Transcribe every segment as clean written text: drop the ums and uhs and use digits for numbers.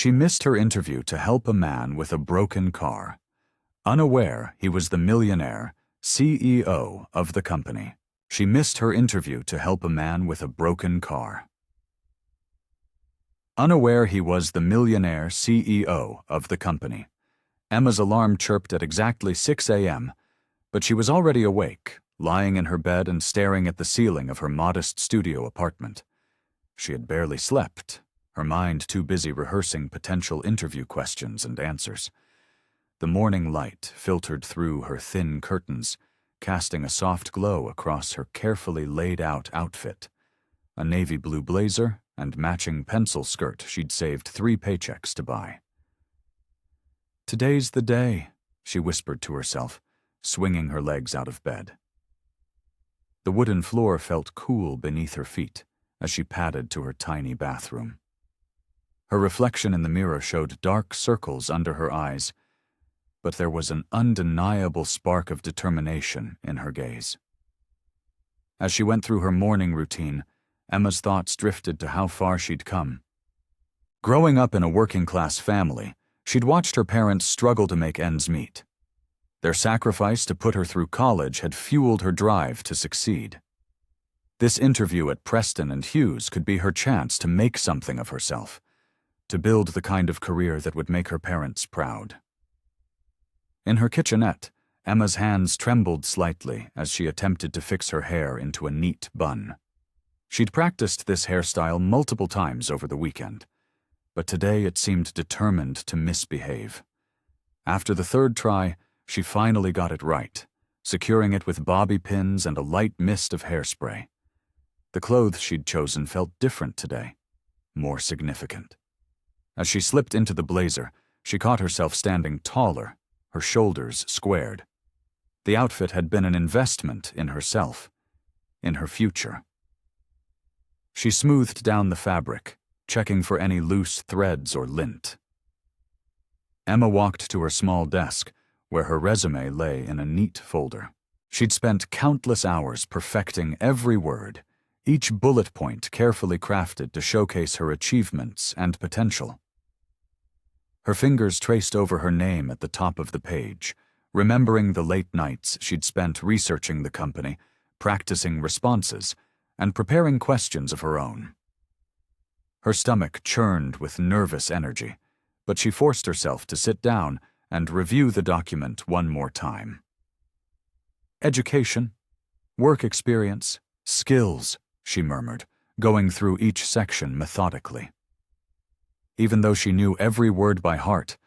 She missed her interview to help a man with a broken car, unaware he was the millionaire CEO of the company. She missed her interview to help a man with a broken car. Unaware he was the millionaire CEO of the company. Emma's alarm chirped at exactly 6 a.m., but she was already awake, lying in her bed and staring at the ceiling of her modest studio apartment. She had barely slept, her mind too busy rehearsing potential interview questions and answers. The morning light filtered through her thin curtains, casting a soft glow across her carefully laid-out outfit, a navy blue blazer and matching pencil skirt she'd saved 3 paychecks to buy. "Today's the day," she whispered to herself, swinging her legs out of bed. The wooden floor felt cool beneath her feet as she padded to her tiny bathroom. Her reflection in the mirror showed dark circles under her eyes, but there was an undeniable spark of determination in her gaze. As she went through her morning routine, Emma's thoughts drifted to how far she'd come. Growing up in a working-class family, she'd watched her parents struggle to make ends meet. Their sacrifice to put her through college had fueled her drive to succeed. This interview at Preston and Hughes could be her chance to make something of herself, to build the kind of career that would make her parents proud. In her kitchenette, Emma's hands trembled slightly as she attempted to fix her hair into a neat bun. She'd practiced this hairstyle multiple times over the weekend, but today it seemed determined to misbehave. After the 3rd try, she finally got it right, securing it with bobby pins and a light mist of hairspray. The clothes she'd chosen felt different today, more significant. As she slipped into the blazer, she caught herself standing taller, her shoulders squared. The outfit had been an investment in herself, in her future. She smoothed down the fabric, checking for any loose threads or lint. Emma walked to her small desk, where her resume lay in a neat folder. She'd spent countless hours perfecting every word, each bullet point carefully crafted to showcase her achievements and potential. Her fingers traced over her name at the top of the page, remembering the late nights she'd spent researching the company, practicing responses, and preparing questions of her own. Her stomach churned with nervous energy, but she forced herself to sit down and review the document one more time. "Education, work experience, skills," she murmured, going through each section methodically. Even though she knew every word by heart,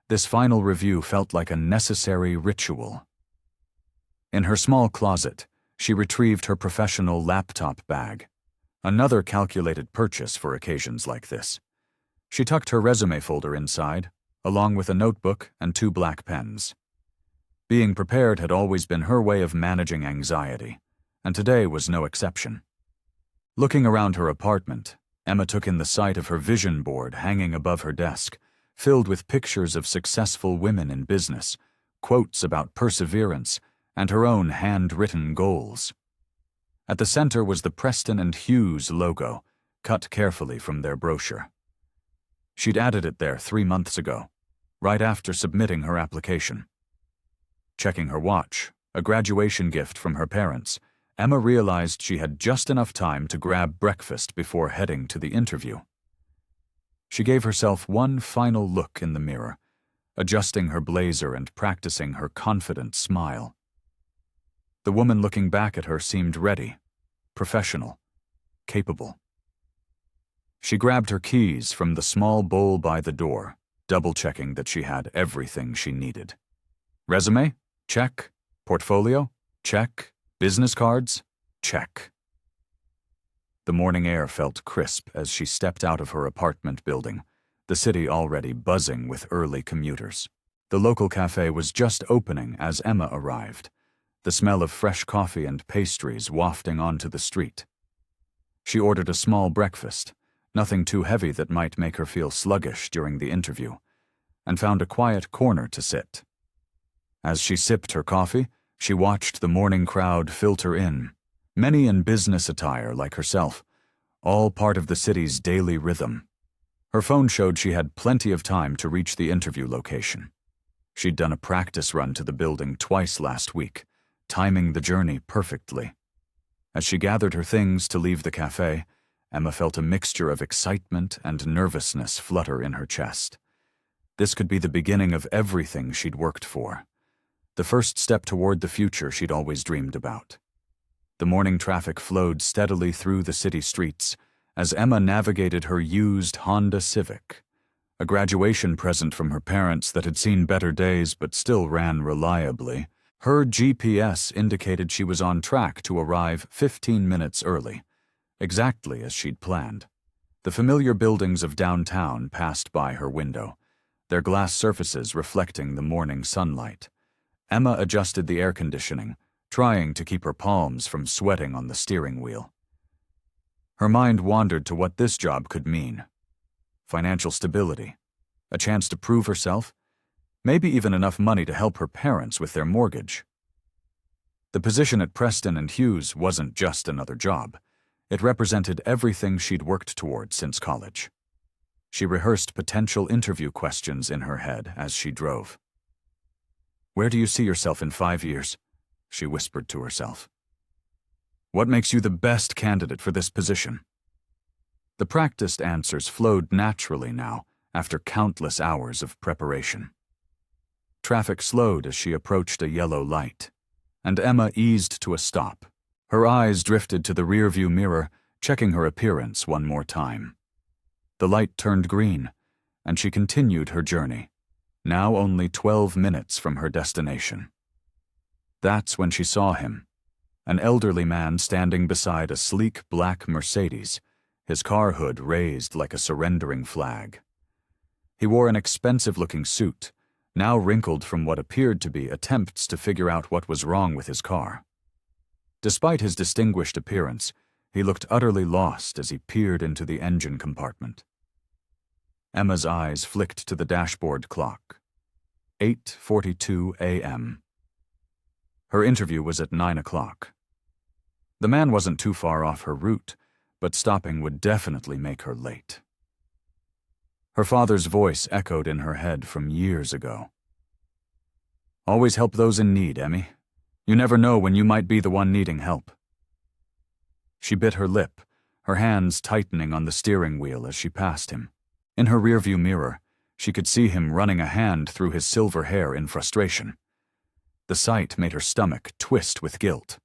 this final review felt like a necessary ritual. In her small closet, she retrieved her professional laptop bag, another calculated purchase for occasions like this. She tucked her resume folder inside, along with a notebook and 2 black pens. Being prepared had always been her way of managing anxiety, and today was no exception. Looking around her apartment, Emma took in the sight of her vision board hanging above her desk, filled with pictures of successful women in business, quotes about perseverance, and her own handwritten goals. At the center was the Preston and Hughes logo, cut carefully from their brochure. She'd added it there 3 months ago, right after submitting her application. Checking her watch, a graduation gift from her parents, Emma realized she had just enough time to grab breakfast before heading to the interview. She gave herself one final look in the mirror, adjusting her blazer and practicing her confident smile. The woman looking back at her seemed ready, professional, capable. She grabbed her keys from the small bowl by the door, double-checking that she had everything she needed. Resume? Check. Portfolio? Check. Business cards? Check. The morning air felt crisp as she stepped out of her apartment building, the city already buzzing with early commuters. The local cafe was just opening as Emma arrived, the smell of fresh coffee and pastries wafting onto the street. She ordered a small breakfast, nothing too heavy that might make her feel sluggish during the interview, and found a quiet corner to sit. As she sipped her coffee, she watched the morning crowd filter in, many in business attire like herself, all part of the city's daily rhythm. Her phone showed she had plenty of time to reach the interview location. She'd done a practice run to the building twice last week, timing the journey perfectly. As she gathered her things to leave the cafe, Emma felt a mixture of excitement and nervousness flutter in her chest. This could be the beginning of everything she'd worked for. The first step toward the future she'd always dreamed about. The morning traffic flowed steadily through the city streets as Emma navigated her used Honda Civic, a graduation present from her parents that had seen better days but still ran reliably. Her GPS indicated she was on track to arrive 15 minutes early, exactly as she'd planned. The familiar buildings of downtown passed by her window, their glass surfaces reflecting the morning sunlight. Emma adjusted the air conditioning, trying to keep her palms from sweating on the steering wheel. Her mind wandered to what this job could mean. Financial stability, a chance to prove herself, maybe even enough money to help her parents with their mortgage. The position at Preston and Hughes wasn't just another job. It represented everything she'd worked toward since college. She rehearsed potential interview questions in her head as she drove. "Where do you see yourself in 5 years?" she whispered to herself. "What makes you the best candidate for this position?" The practiced answers flowed naturally now, after countless hours of preparation. Traffic slowed as she approached a yellow light, and Emma eased to a stop. Her eyes drifted to the rearview mirror, checking her appearance one more time. The light turned green, and she continued her journey, now only 12 minutes from her destination. That's when she saw him, an elderly man standing beside a sleek black Mercedes, his car hood raised like a surrendering flag. He wore an expensive-looking suit, now wrinkled from what appeared to be attempts to figure out what was wrong with his car. Despite his distinguished appearance, he looked utterly lost as he peered into the engine compartment. Emma's eyes flicked to the dashboard clock. 8:42 a.m. Her interview was at 9 o'clock. The man wasn't too far off her route, but stopping would definitely make her late. Her father's voice echoed in her head from years ago. "Always help those in need, Emmy. You never know when you might be the one needing help." She bit her lip, her hands tightening on the steering wheel as she passed him. In her rearview mirror, she could see him running a hand through his silver hair in frustration. The sight made her stomach twist with guilt.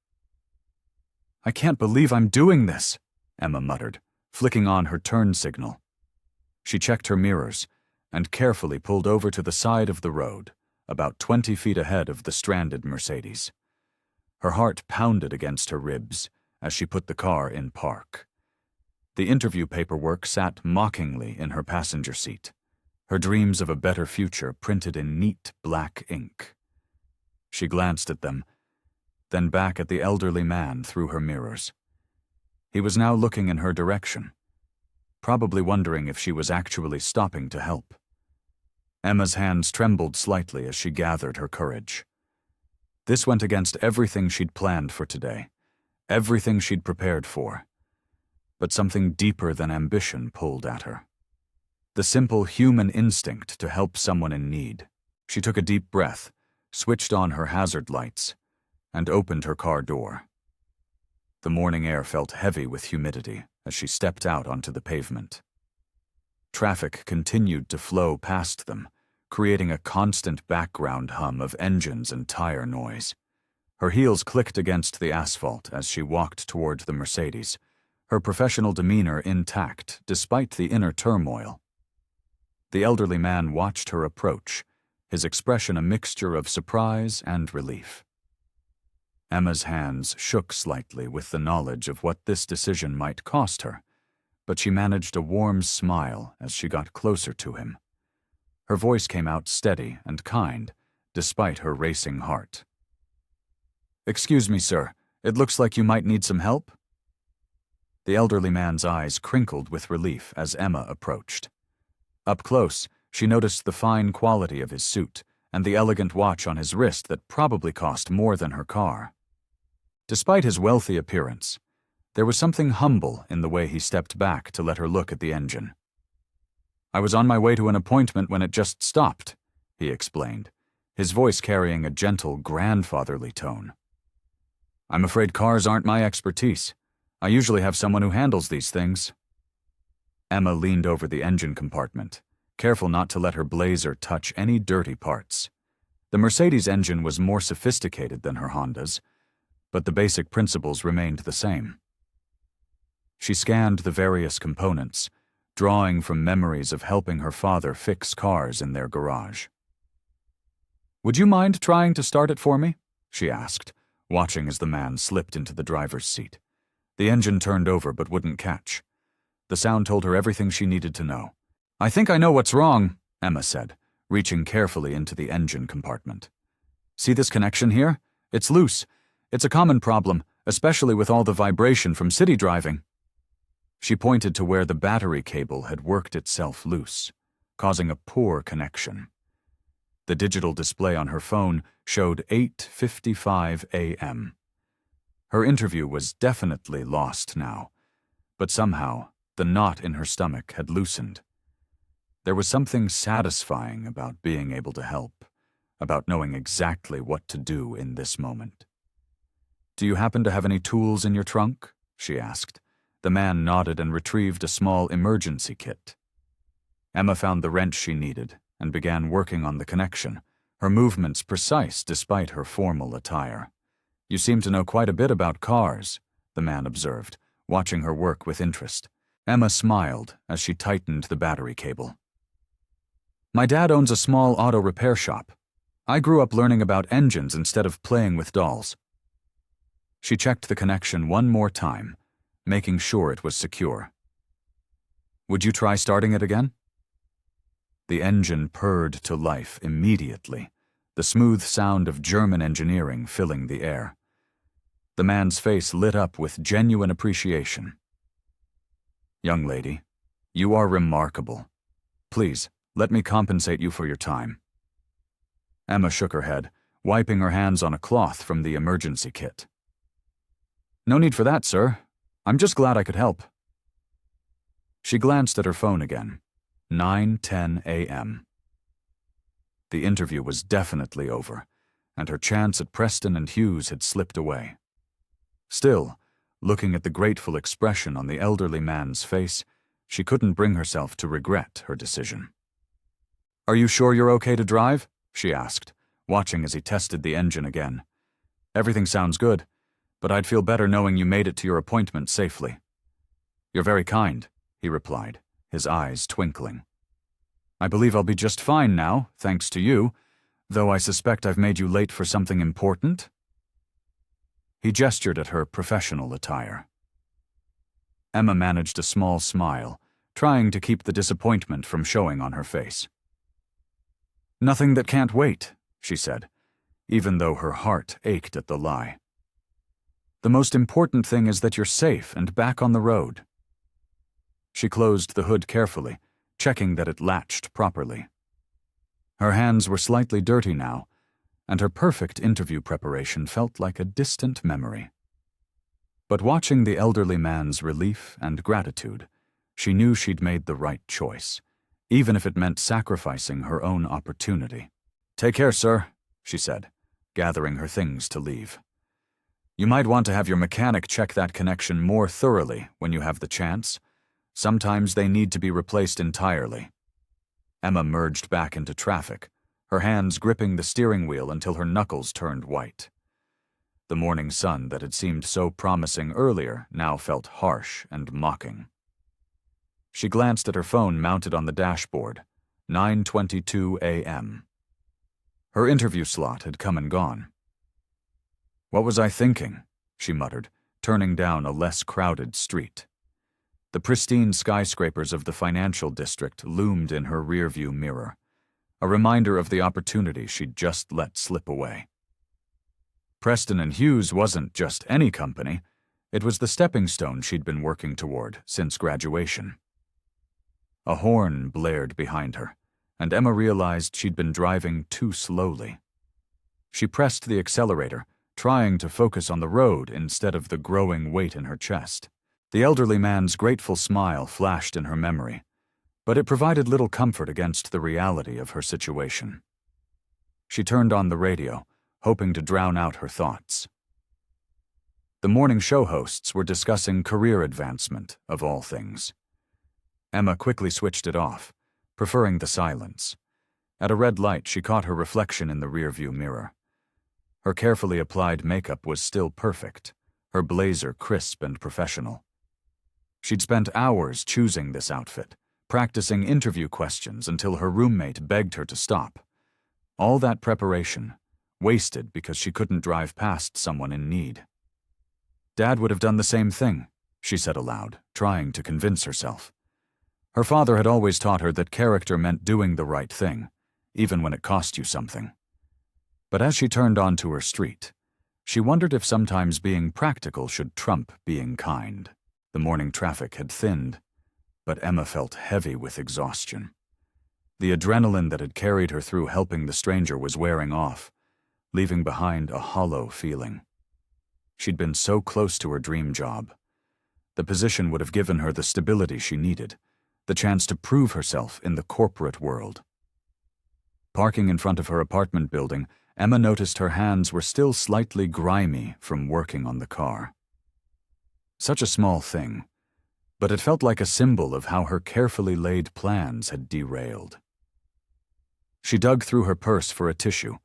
"I can't believe I'm doing this," Emma muttered, flicking on her turn signal. She checked her mirrors and carefully pulled over to the side of the road, about 20 feet ahead of the stranded Mercedes. Her heart pounded against her ribs as she put the car in park. The interview paperwork sat mockingly in her passenger seat, her dreams of a better future printed in neat black ink. She glanced at them, then back at the elderly man through her mirrors. He was now looking in her direction, probably wondering if she was actually stopping to help. Emma's hands trembled slightly as she gathered her courage. This went against everything she'd planned for today, everything she'd prepared for. But something deeper than ambition pulled at her. The simple human instinct to help someone in need. She took a deep breath, switched on her hazard lights, and opened her car door. The morning air felt heavy with humidity as she stepped out onto the pavement. Traffic continued to flow past them, creating a constant background hum of engines and tire noise. Her heels clicked against the asphalt as she walked toward the Mercedes, her professional demeanor intact despite the inner turmoil. The elderly man watched her approach, his expression a mixture of surprise and relief. Emma's hands shook slightly with the knowledge of what this decision might cost her, but she managed a warm smile as she got closer to him. Her voice came out steady and kind, despite her racing heart. "Excuse me, sir. It looks like you might need some help?" The elderly man's eyes crinkled with relief as Emma approached. Up close, she noticed the fine quality of his suit and the elegant watch on his wrist that probably cost more than her car. Despite his wealthy appearance, there was something humble in the way he stepped back to let her look at the engine. I was on my way to an appointment when it just stopped, he explained, his voice carrying a gentle, grandfatherly tone. I'm afraid cars aren't my expertise. I usually have someone who handles these things. Emma leaned over the engine compartment, careful not to let her blazer touch any dirty parts. The Mercedes engine was more sophisticated than her Honda's, but the basic principles remained the same. She scanned the various components, drawing from memories of helping her father fix cars in their garage. Would you mind trying to start it for me? She asked, watching as the man slipped into the driver's seat. The engine turned over but wouldn't catch. The sound told her everything she needed to know. I think I know what's wrong, Emma said, reaching carefully into the engine compartment. See this connection here? It's loose. It's a common problem, especially with all the vibration from city driving. She pointed to where the battery cable had worked itself loose, causing a poor connection. The digital display on her phone showed 8:55 a.m. Her interview was definitely lost now, but somehow the knot in her stomach had loosened. There was something satisfying about being able to help, about knowing exactly what to do in this moment. Do you happen to have any tools in your trunk? She asked. The man nodded and retrieved a small emergency kit. Emma found the wrench she needed and began working on the connection, her movements precise despite her formal attire. You seem to know quite a bit about cars, the man observed, watching her work with interest. Emma smiled as she tightened the battery cable. My dad owns a small auto repair shop. I grew up learning about engines instead of playing with dolls. She checked the connection one more time, making sure it was secure. Would you try starting it again? The engine purred to life immediately, the smooth sound of German engineering filling the air. The man's face lit up with genuine appreciation. Young lady, you are remarkable. Please, let me compensate you for your time. Emma shook her head, wiping her hands on a cloth from the emergency kit. No need for that, sir. I'm just glad I could help. She glanced at her phone again. 9:10 a.m. The interview was definitely over, and her chance at Preston and Hughes had slipped away. Still, looking at the grateful expression on the elderly man's face, she couldn't bring herself to regret her decision. Are you sure you're okay to drive? She asked, watching as he tested the engine again. Everything sounds good, but I'd feel better knowing you made it to your appointment safely. You're very kind, he replied, his eyes twinkling. I believe I'll be just fine now, thanks to you, though I suspect I've made you late for something important. He gestured at her professional attire. Emma managed a small smile, trying to keep the disappointment from showing on her face. Nothing that can't wait, she said, even though her heart ached at the lie. The most important thing is that you're safe and back on the road. She closed the hood carefully, checking that it latched properly. Her hands were slightly dirty now, and her perfect interview preparation felt like a distant memory. But watching the elderly man's relief and gratitude, she knew she'd made the right choice, even if it meant sacrificing her own opportunity. Take care, sir, she said, gathering her things to leave. You might want to have your mechanic check that connection more thoroughly when you have the chance. Sometimes they need to be replaced entirely. Emma merged back into traffic, her hands gripping the steering wheel until her knuckles turned white. The morning sun that had seemed so promising earlier now felt harsh and mocking. She glanced at her phone mounted on the dashboard, 9:22 a.m. Her interview slot had come and gone. What was I thinking? She muttered, turning down a less crowded street. The pristine skyscrapers of the financial district loomed in her rearview mirror, a reminder of the opportunity she'd just let slip away. Preston and Hughes wasn't just any company, it was the stepping stone she'd been working toward since graduation. A horn blared behind her, and Emma realized she'd been driving too slowly. She pressed the accelerator, trying to focus on the road instead of the growing weight in her chest. The elderly man's grateful smile flashed in her memory, but it provided little comfort against the reality of her situation. She turned on the radio, hoping to drown out her thoughts. The morning show hosts were discussing career advancement, of all things. Emma quickly switched it off, preferring the silence. At a red light, she caught her reflection in the rearview mirror. Her carefully applied makeup was still perfect, her blazer crisp and professional. She'd spent hours choosing this outfit, practicing interview questions until her roommate begged her to stop. All that preparation, wasted because she couldn't drive past someone in need. Dad would have done the same thing, she said aloud, trying to convince herself. Her father had always taught her that character meant doing the right thing, even when it cost you something. But as she turned onto her street, she wondered if sometimes being practical should trump being kind. The morning traffic had thinned, but Emma felt heavy with exhaustion. The adrenaline that had carried her through helping the stranger was wearing off, leaving behind a hollow feeling. She'd been so close to her dream job. The position would have given her the stability she needed, the chance to prove herself in the corporate world. Parking in front of her apartment building, Emma noticed her hands were still slightly grimy from working on the car. Such a small thing, but it felt like a symbol of how her carefully laid plans had derailed. She dug through her purse for a tissue,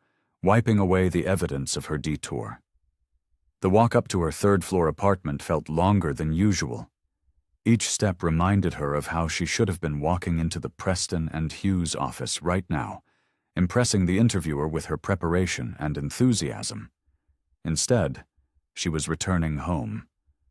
wiping away the evidence of her detour. The walk up to her third-floor apartment felt longer than usual. Each step reminded her of how she should have been walking into the Preston and Hughes office right now, impressing the interviewer with her preparation and enthusiasm. Instead, she was returning home,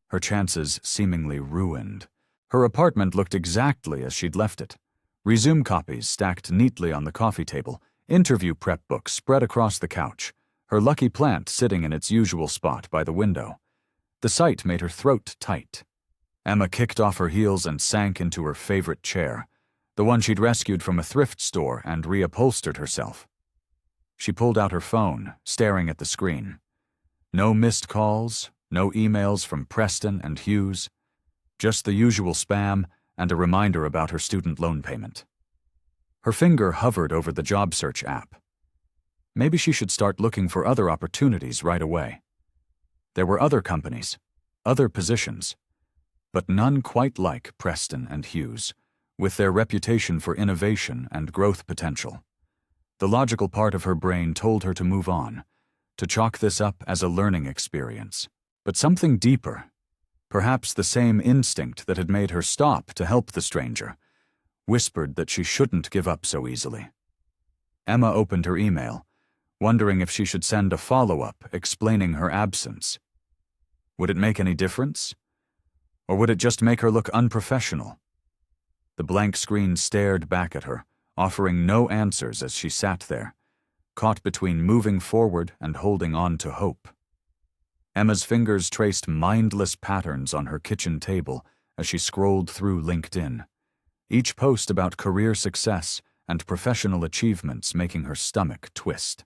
her chances seemingly ruined. Her apartment looked exactly as she'd left it. Resume copies stacked neatly on the coffee table, interview prep books spread across the couch, her lucky plant sitting in its usual spot by the window. The sight made her throat tight. Emma kicked off her heels and sank into her favorite chair, the one she'd rescued from a thrift store, and reupholstered herself. She pulled out her phone, staring at the screen. No missed calls, no emails from Preston and Hughes, just the usual spam and a reminder about her student loan payment. Her finger hovered over the job search app. Maybe she should start looking for other opportunities right away. There were other companies, other positions, but none quite like Preston and Hughes, with their reputation for innovation and growth potential. The logical part of her brain told her to move on, to chalk this up as a learning experience. But something deeper, perhaps the same instinct that had made her stop to help the stranger, whispered that she shouldn't give up so easily. Emma opened her email, wondering if she should send a follow-up explaining her absence. Would it make any difference? Or would it just make her look unprofessional? The blank screen stared back at her, offering no answers as she sat there, caught between moving forward and holding on to hope. Emma's fingers traced mindless patterns on her kitchen table as she scrolled through LinkedIn, each post about career success and professional achievements making her stomach twist.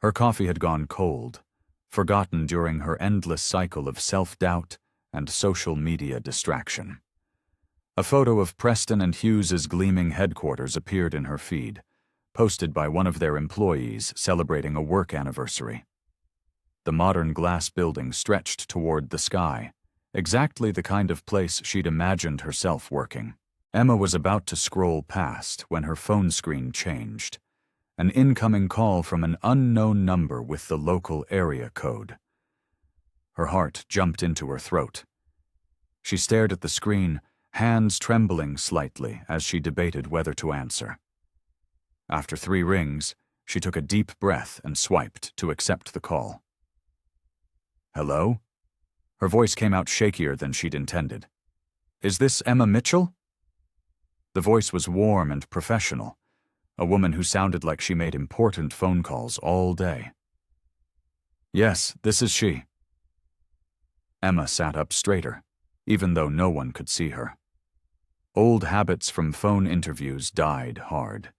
Her coffee had gone cold, forgotten during her endless cycle of self-doubt and social media distraction. A photo of Preston and Hughes's gleaming headquarters appeared in her feed, posted by one of their employees celebrating a work anniversary. The modern glass building stretched toward the sky, exactly the kind of place she'd imagined herself working. Emma was about to scroll past when her phone screen changed. An incoming call from an unknown number with the local area code. Her heart jumped into her throat. She stared at the screen, hands trembling slightly as she debated whether to answer. After 3 rings, she took a deep breath and swiped to accept the call. Hello? Her voice came out shakier than she'd intended. Is this Emma Mitchell? The voice was warm and professional, a woman who sounded like she made important phone calls all day. Yes, this is she. Emma sat up straighter, even though no one could see her. Old habits from phone interviews died hard.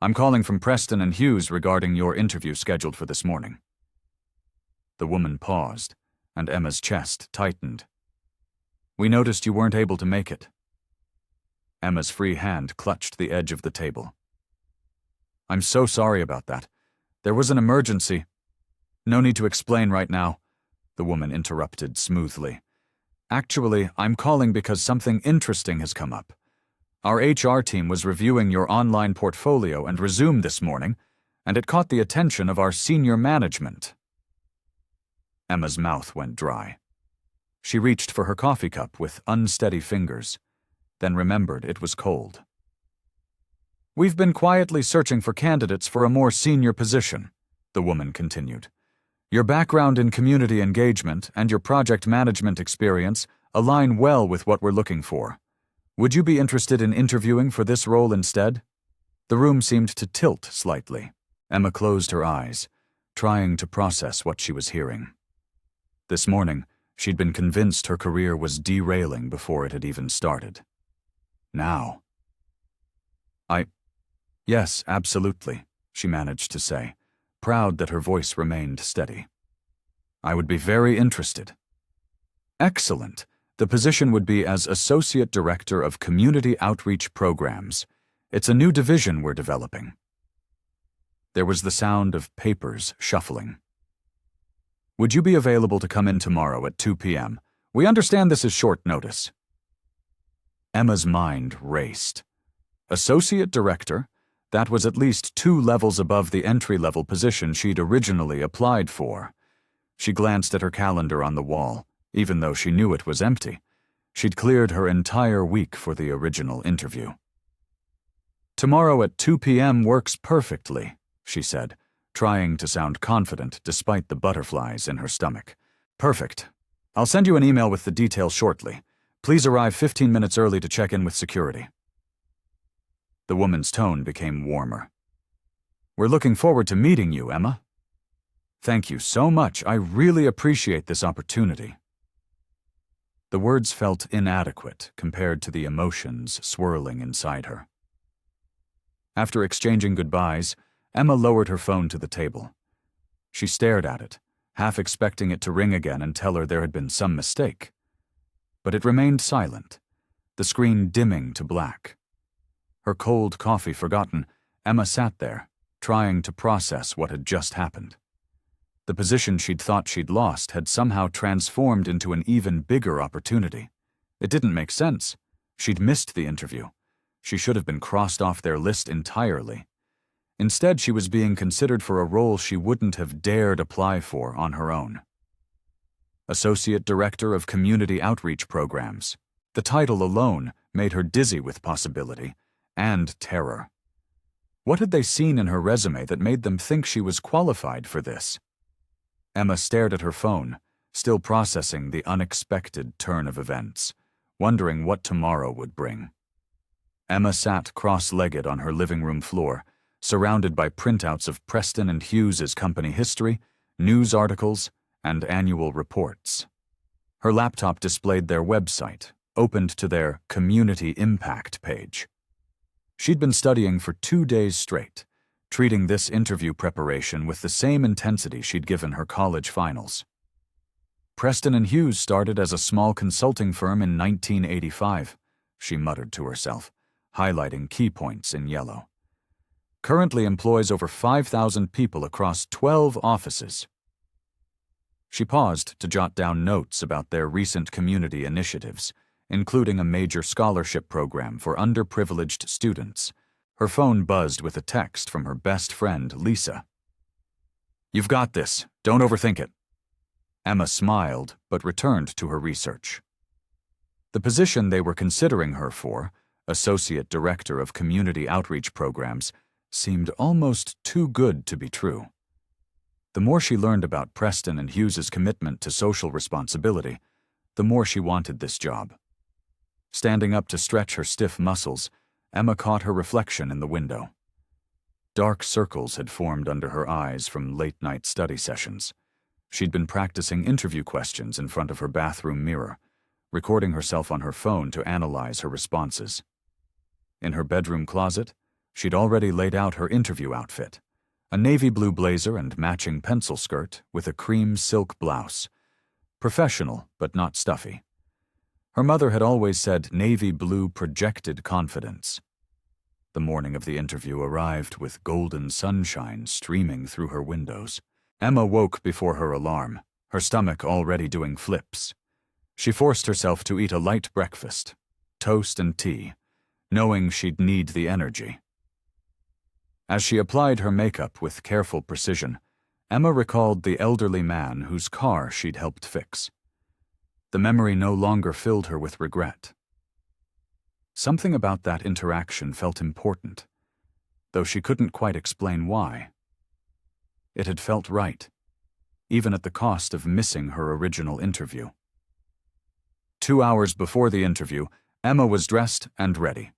I'm calling from Preston and Hughes regarding your interview scheduled for this morning. The woman paused, and Emma's chest tightened. We noticed you weren't able to make it. Emma's free hand clutched the edge of the table. "I'm so sorry about that. There was an emergency." "No need to explain right now," the woman interrupted smoothly. "Actually, I'm calling because something interesting has come up. Our HR team was reviewing your online portfolio and resume this morning, and it caught the attention of our senior management." Emma's mouth went dry. She reached for her coffee cup with unsteady fingers, then remembered it was cold. "We've been quietly searching for candidates for a more senior position," the woman continued. "Your background in community engagement and your project management experience align well with what we're looking for. Would you be interested in interviewing for this role instead?" The room seemed to tilt slightly. Emma closed her eyes, trying to process what she was hearing. This morning, she'd been convinced her career was derailing before it had even started. Now. Yes, absolutely," she managed to say, proud that her voice remained steady. "I would be very interested." "Excellent. The position would be as Associate Director of Community Outreach Programs. It's a new division we're developing." There was the sound of papers shuffling. "Would you be available to come in tomorrow at 2 p.m.? We understand this is short notice." Emma's mind raced. Associate Director? That was at least 2 levels above the entry-level position she'd originally applied for. She glanced at her calendar on the wall, even though she knew it was empty. She'd cleared her entire week for the original interview. "Tomorrow at 2 p.m. works perfectly," she said, trying to sound confident despite the butterflies in her stomach. "Perfect. I'll send you an email with the details shortly. Please arrive 15 minutes early to check in with security." The woman's tone became warmer. "We're looking forward to meeting you, Emma." "Thank you so much. I really appreciate this opportunity." The words felt inadequate compared to the emotions swirling inside her. After exchanging goodbyes, Emma lowered her phone to the table. She stared at it, half expecting it to ring again and tell her there had been some mistake. But it remained silent, the screen dimming to black. Her cold coffee forgotten, Emma sat there, trying to process what had just happened. The position she'd thought she'd lost had somehow transformed into an even bigger opportunity. It didn't make sense. She'd missed the interview. She should have been crossed off their list entirely. Instead, she was being considered for a role she wouldn't have dared apply for on her own. Associate Director of Community Outreach Programs. The title alone made her dizzy with possibility and terror. What had they seen in her resume that made them think she was qualified for this? Emma stared at her phone, still processing the unexpected turn of events, wondering what tomorrow would bring. Emma sat cross-legged on her living room floor, surrounded by printouts of Preston and Hughes's company history, news articles, and annual reports. Her laptop displayed their website, opened to their Community Impact page. She'd been studying for 2 days straight, treating this interview preparation with the same intensity she'd given her college finals. Preston and Hughes started as a small consulting firm in 1985, she muttered to herself, highlighting key points in yellow. Currently employs over 5,000 people across 12 offices. She paused to jot down notes about their recent community initiatives, including a major scholarship program for underprivileged students. Her phone buzzed with a text from her best friend, Lisa. "You've got this. Don't overthink it." Emma smiled, but returned to her research. The position they were considering her for, Associate Director of Community Outreach Programs, seemed almost too good to be true. The more she learned about Preston and Hughes's commitment to social responsibility, the more she wanted this job. Standing up to stretch her stiff muscles, Emma caught her reflection in the window. Dark circles had formed under her eyes from late-night study sessions. She'd been practicing interview questions in front of her bathroom mirror, recording herself on her phone to analyze her responses. In her bedroom closet, she'd already laid out her interview outfit, a navy blue blazer and matching pencil skirt with a cream silk blouse. Professional, but not stuffy. Her mother had always said navy blue projected confidence. The morning of the interview arrived with golden sunshine streaming through her windows. Emma woke before her alarm, her stomach already doing flips. She forced herself to eat a light breakfast, toast and tea, knowing she'd need the energy. As she applied her makeup with careful precision, Emma recalled the elderly man whose car she'd helped fix. The memory no longer filled her with regret. Something about that interaction felt important, though she couldn't quite explain why. It had felt right, even at the cost of missing her original interview. 2 hours before the interview, Emma was dressed and ready.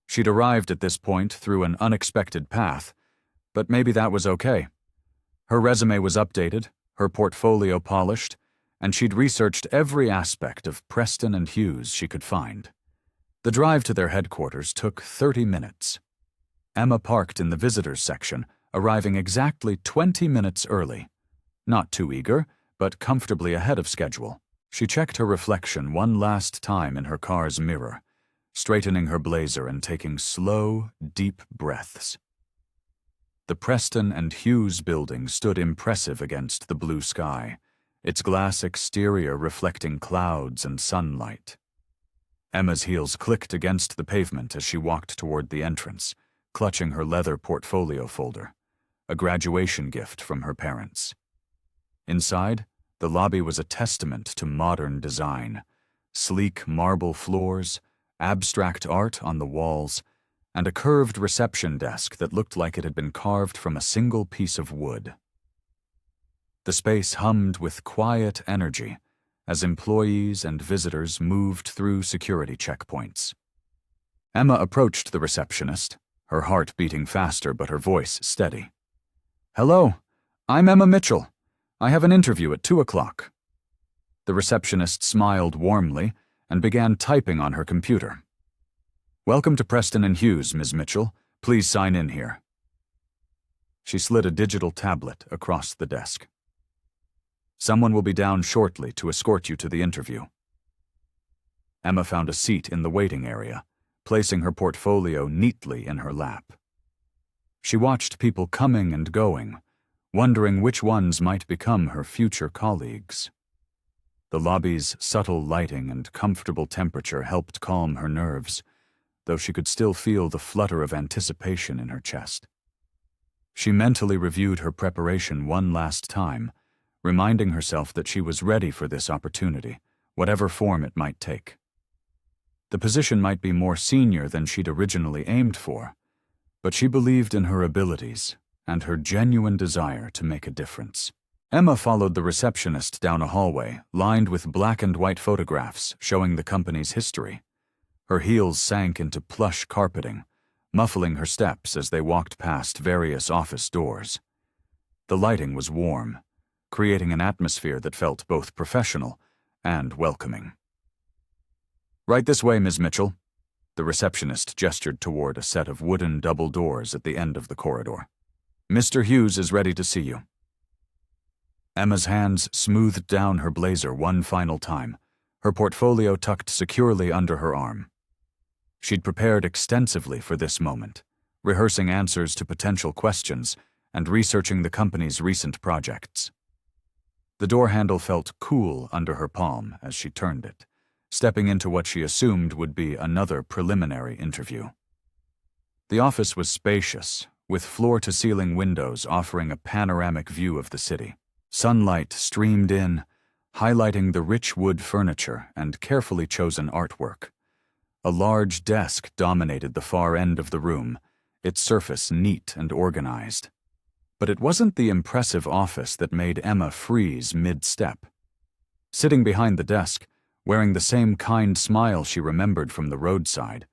She'd arrived at this point through an unexpected path, but maybe that was okay. Her resume was updated, her portfolio polished, and she'd researched every aspect of Preston and Hughes she could find. The drive to their headquarters took 30 minutes. Emma parked in the visitors section, arriving exactly 20 minutes early. Not too eager, but comfortably ahead of schedule. She checked her reflection one last time in her car's mirror, straightening her blazer and taking slow, deep breaths. The Preston and Hughes building stood impressive against the blue sky, its glass exterior reflecting clouds and sunlight. Emma's heels clicked against the pavement as she walked toward the entrance, clutching her leather portfolio folder, a graduation gift from her parents. Inside, the lobby was a testament to modern design: sleek marble floors, abstract art on the walls, and a curved reception desk that looked like it had been carved from a single piece of wood. The space hummed with quiet energy as employees and visitors moved through security checkpoints. Emma approached the receptionist, her heart beating faster but her voice steady. "Hello, I'm Emma Mitchell. I have an interview at 2 o'clock. The receptionist smiled warmly and began typing on her computer. "Welcome to Preston and Hughes, Ms. Mitchell. Please sign in here." She slid a digital tablet across the desk. "Someone will be down shortly to escort you to the interview." Emma found a seat in the waiting area, placing her portfolio neatly in her lap. She watched people coming and going, wondering which ones might become her future colleagues. The lobby's subtle lighting and comfortable temperature helped calm her nerves, though she could still feel the flutter of anticipation in her chest. She mentally reviewed her preparation one last time, reminding herself that she was ready for this opportunity, whatever form it might take. The position might be more senior than she'd originally aimed for, but she believed in her abilities and her genuine desire to make a difference. Emma followed the receptionist down a hallway lined with black and white photographs showing the company's history. Her heels sank into plush carpeting, muffling her steps as they walked past various office doors. The lighting was warm, creating an atmosphere that felt both professional and welcoming. "Right this way, Ms. Mitchell." The receptionist gestured toward a set of wooden double doors at the end of the corridor. "Mr. Hughes is ready to see you." Emma's hands smoothed down her blazer one final time, her portfolio tucked securely under her arm. She'd prepared extensively for this moment, rehearsing answers to potential questions and researching the company's recent projects. The door handle felt cool under her palm as she turned it, stepping into what she assumed would be another preliminary interview. The office was spacious, with floor-to-ceiling windows offering a panoramic view of the city. Sunlight streamed in, highlighting the rich wood furniture and carefully chosen artwork. A large desk dominated the far end of the room, its surface neat and organized. But it wasn't the impressive office that made Emma freeze mid-step. Sitting behind the desk, wearing the same kind smile she remembered from the roadside,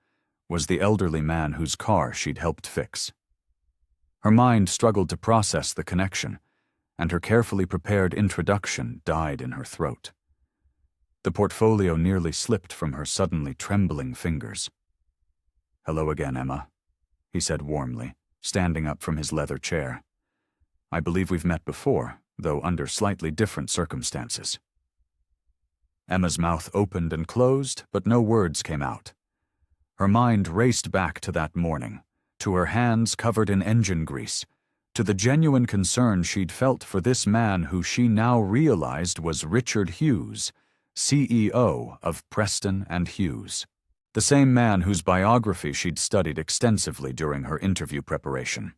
was the elderly man whose car she'd helped fix. Her mind struggled to process the connection, and her carefully prepared introduction died in her throat. The portfolio nearly slipped from her suddenly trembling fingers. "Hello again, Emma," he said warmly, standing up from his leather chair. "I believe we've met before, though under slightly different circumstances." Emma's mouth opened and closed, but no words came out. Her mind raced back to that morning, to her hands covered in engine grease, to the genuine concern she'd felt for this man who she now realized was Richard Hughes, CEO of Preston and Hughes. The same man whose biography she'd studied extensively during her interview preparation.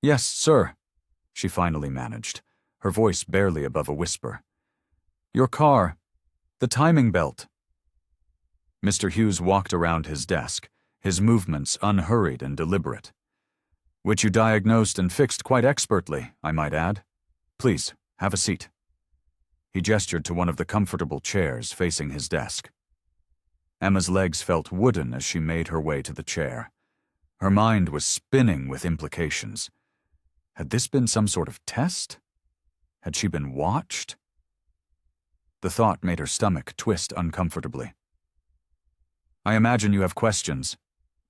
Yes, sir, she finally managed, her voice barely above a whisper. Your car, the timing belt. Mr. Hughes walked around his desk, his movements unhurried and deliberate. Which you diagnosed and fixed quite expertly, I might add. Please, have a seat. He gestured to one of the comfortable chairs facing his desk. Emma's legs felt wooden as she made her way to the chair. Her mind was spinning with implications. Had this been some sort of test? Had she been watched? The thought made her stomach twist uncomfortably. I imagine you have questions,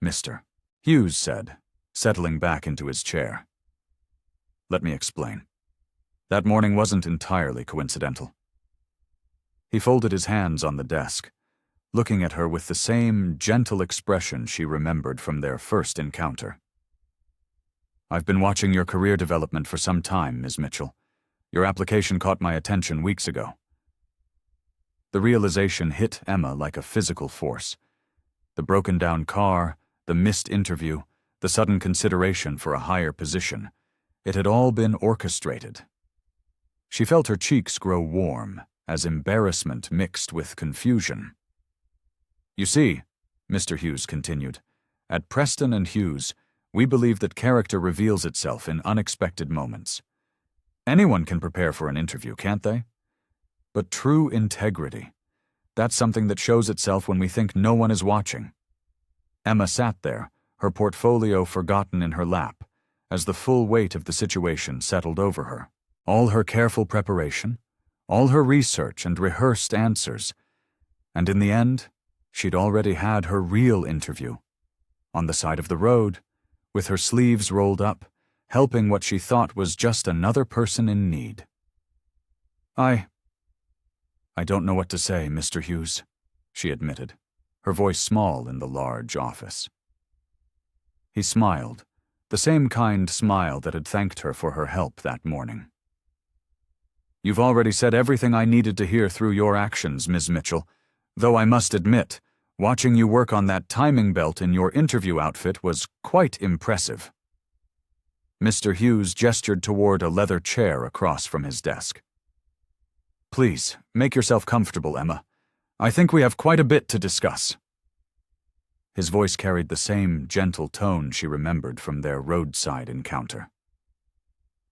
Mr. Hughes said, settling back into his chair. Let me explain. That morning wasn't entirely coincidental. He folded his hands on the desk, looking at her with the same gentle expression she remembered from their first encounter. I've been watching your career development for some time, Ms. Mitchell. Your application caught my attention weeks ago. The realization hit Emma like a physical force. The broken-down car, the missed interview, the sudden consideration for a higher position. It had all been orchestrated. She felt her cheeks grow warm as embarrassment mixed with confusion. You see, Mr. Hughes continued, at Preston and Hughes, we believe that character reveals itself in unexpected moments. Anyone can prepare for an interview, can't they? But true integrity, that's something that shows itself when we think no one is watching. Emma sat there, her portfolio forgotten in her lap, as the full weight of the situation settled over her. All her careful preparation, all her research and rehearsed answers, and in the end, she'd already had her real interview. On the side of the road, with her sleeves rolled up, helping what she thought was just another person in need. I don't know what to say, Mr. Hughes, she admitted, her voice small in the large office. He smiled, the same kind smile that had thanked her for her help that morning. You've already said everything I needed to hear through your actions, Ms. Mitchell, though I must admit, watching you work on that timing belt in your interview outfit was quite impressive. Mr. Hughes gestured toward a leather chair across from his desk. Please, make yourself comfortable, Emma. I think we have quite a bit to discuss. His voice carried the same gentle tone she remembered from their roadside encounter.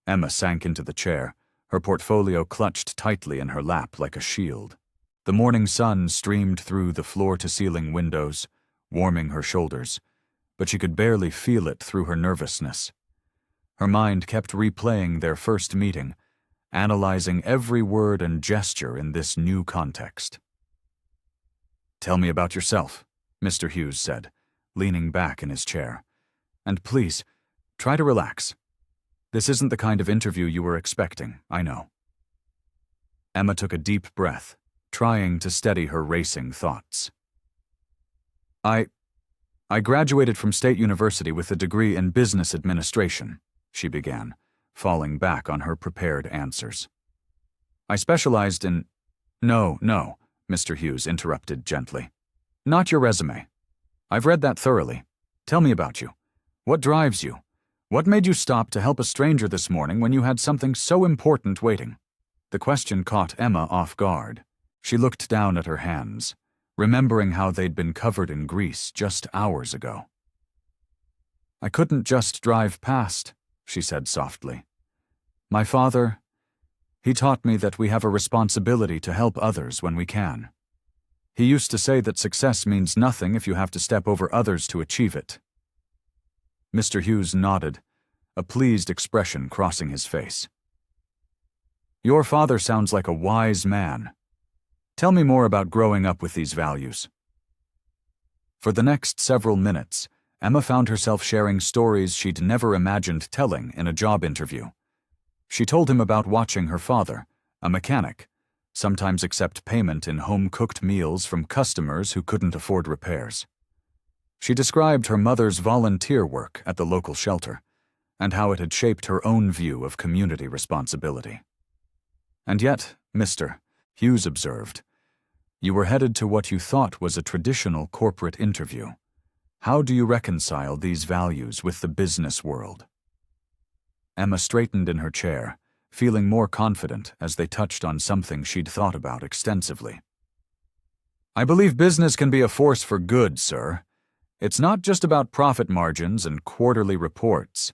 Emma sank into the chair, her portfolio clutched tightly in her lap like a shield. The morning sun streamed through the floor-to-ceiling windows, warming her shoulders, but she could barely feel it through her nervousness. Her mind kept replaying their first meeting, analyzing every word and gesture in this new context. Tell me about yourself, Mr. Hughes said, leaning back in his chair. And please, try to relax. This isn't the kind of interview you were expecting, I know. Emma took a deep breath, trying to steady her racing thoughts. I graduated from State University with a degree in business administration, she began, falling back on her prepared answers. I specialized in— No, Mr. Hughes interrupted gently. Not your resume. I've read that thoroughly. Tell me about you. What drives you? What made you stop to help a stranger this morning when you had something so important waiting? The question caught Emma off guard. She looked down at her hands, remembering how they'd been covered in grease just hours ago. I couldn't just drive past, she said softly. My father, he taught me that we have a responsibility to help others when we can. He used to say that success means nothing if you have to step over others to achieve it. Mr. Hughes nodded, a pleased expression crossing his face. Your father sounds like a wise man. Tell me more about growing up with these values. For the next several minutes, Emma found herself sharing stories she'd never imagined telling in a job interview. She told him about watching her father, a mechanic, sometimes accept payment in home-cooked meals from customers who couldn't afford repairs. She described her mother's volunteer work at the local shelter and how it had shaped her own view of community responsibility. And yet, Mr. Hughes observed, you were headed to what you thought was a traditional corporate interview. How do you reconcile these values with the business world? Emma straightened in her chair, feeling more confident as they touched on something she'd thought about extensively. I believe business can be a force for good, sir. It's not just about profit margins and quarterly reports.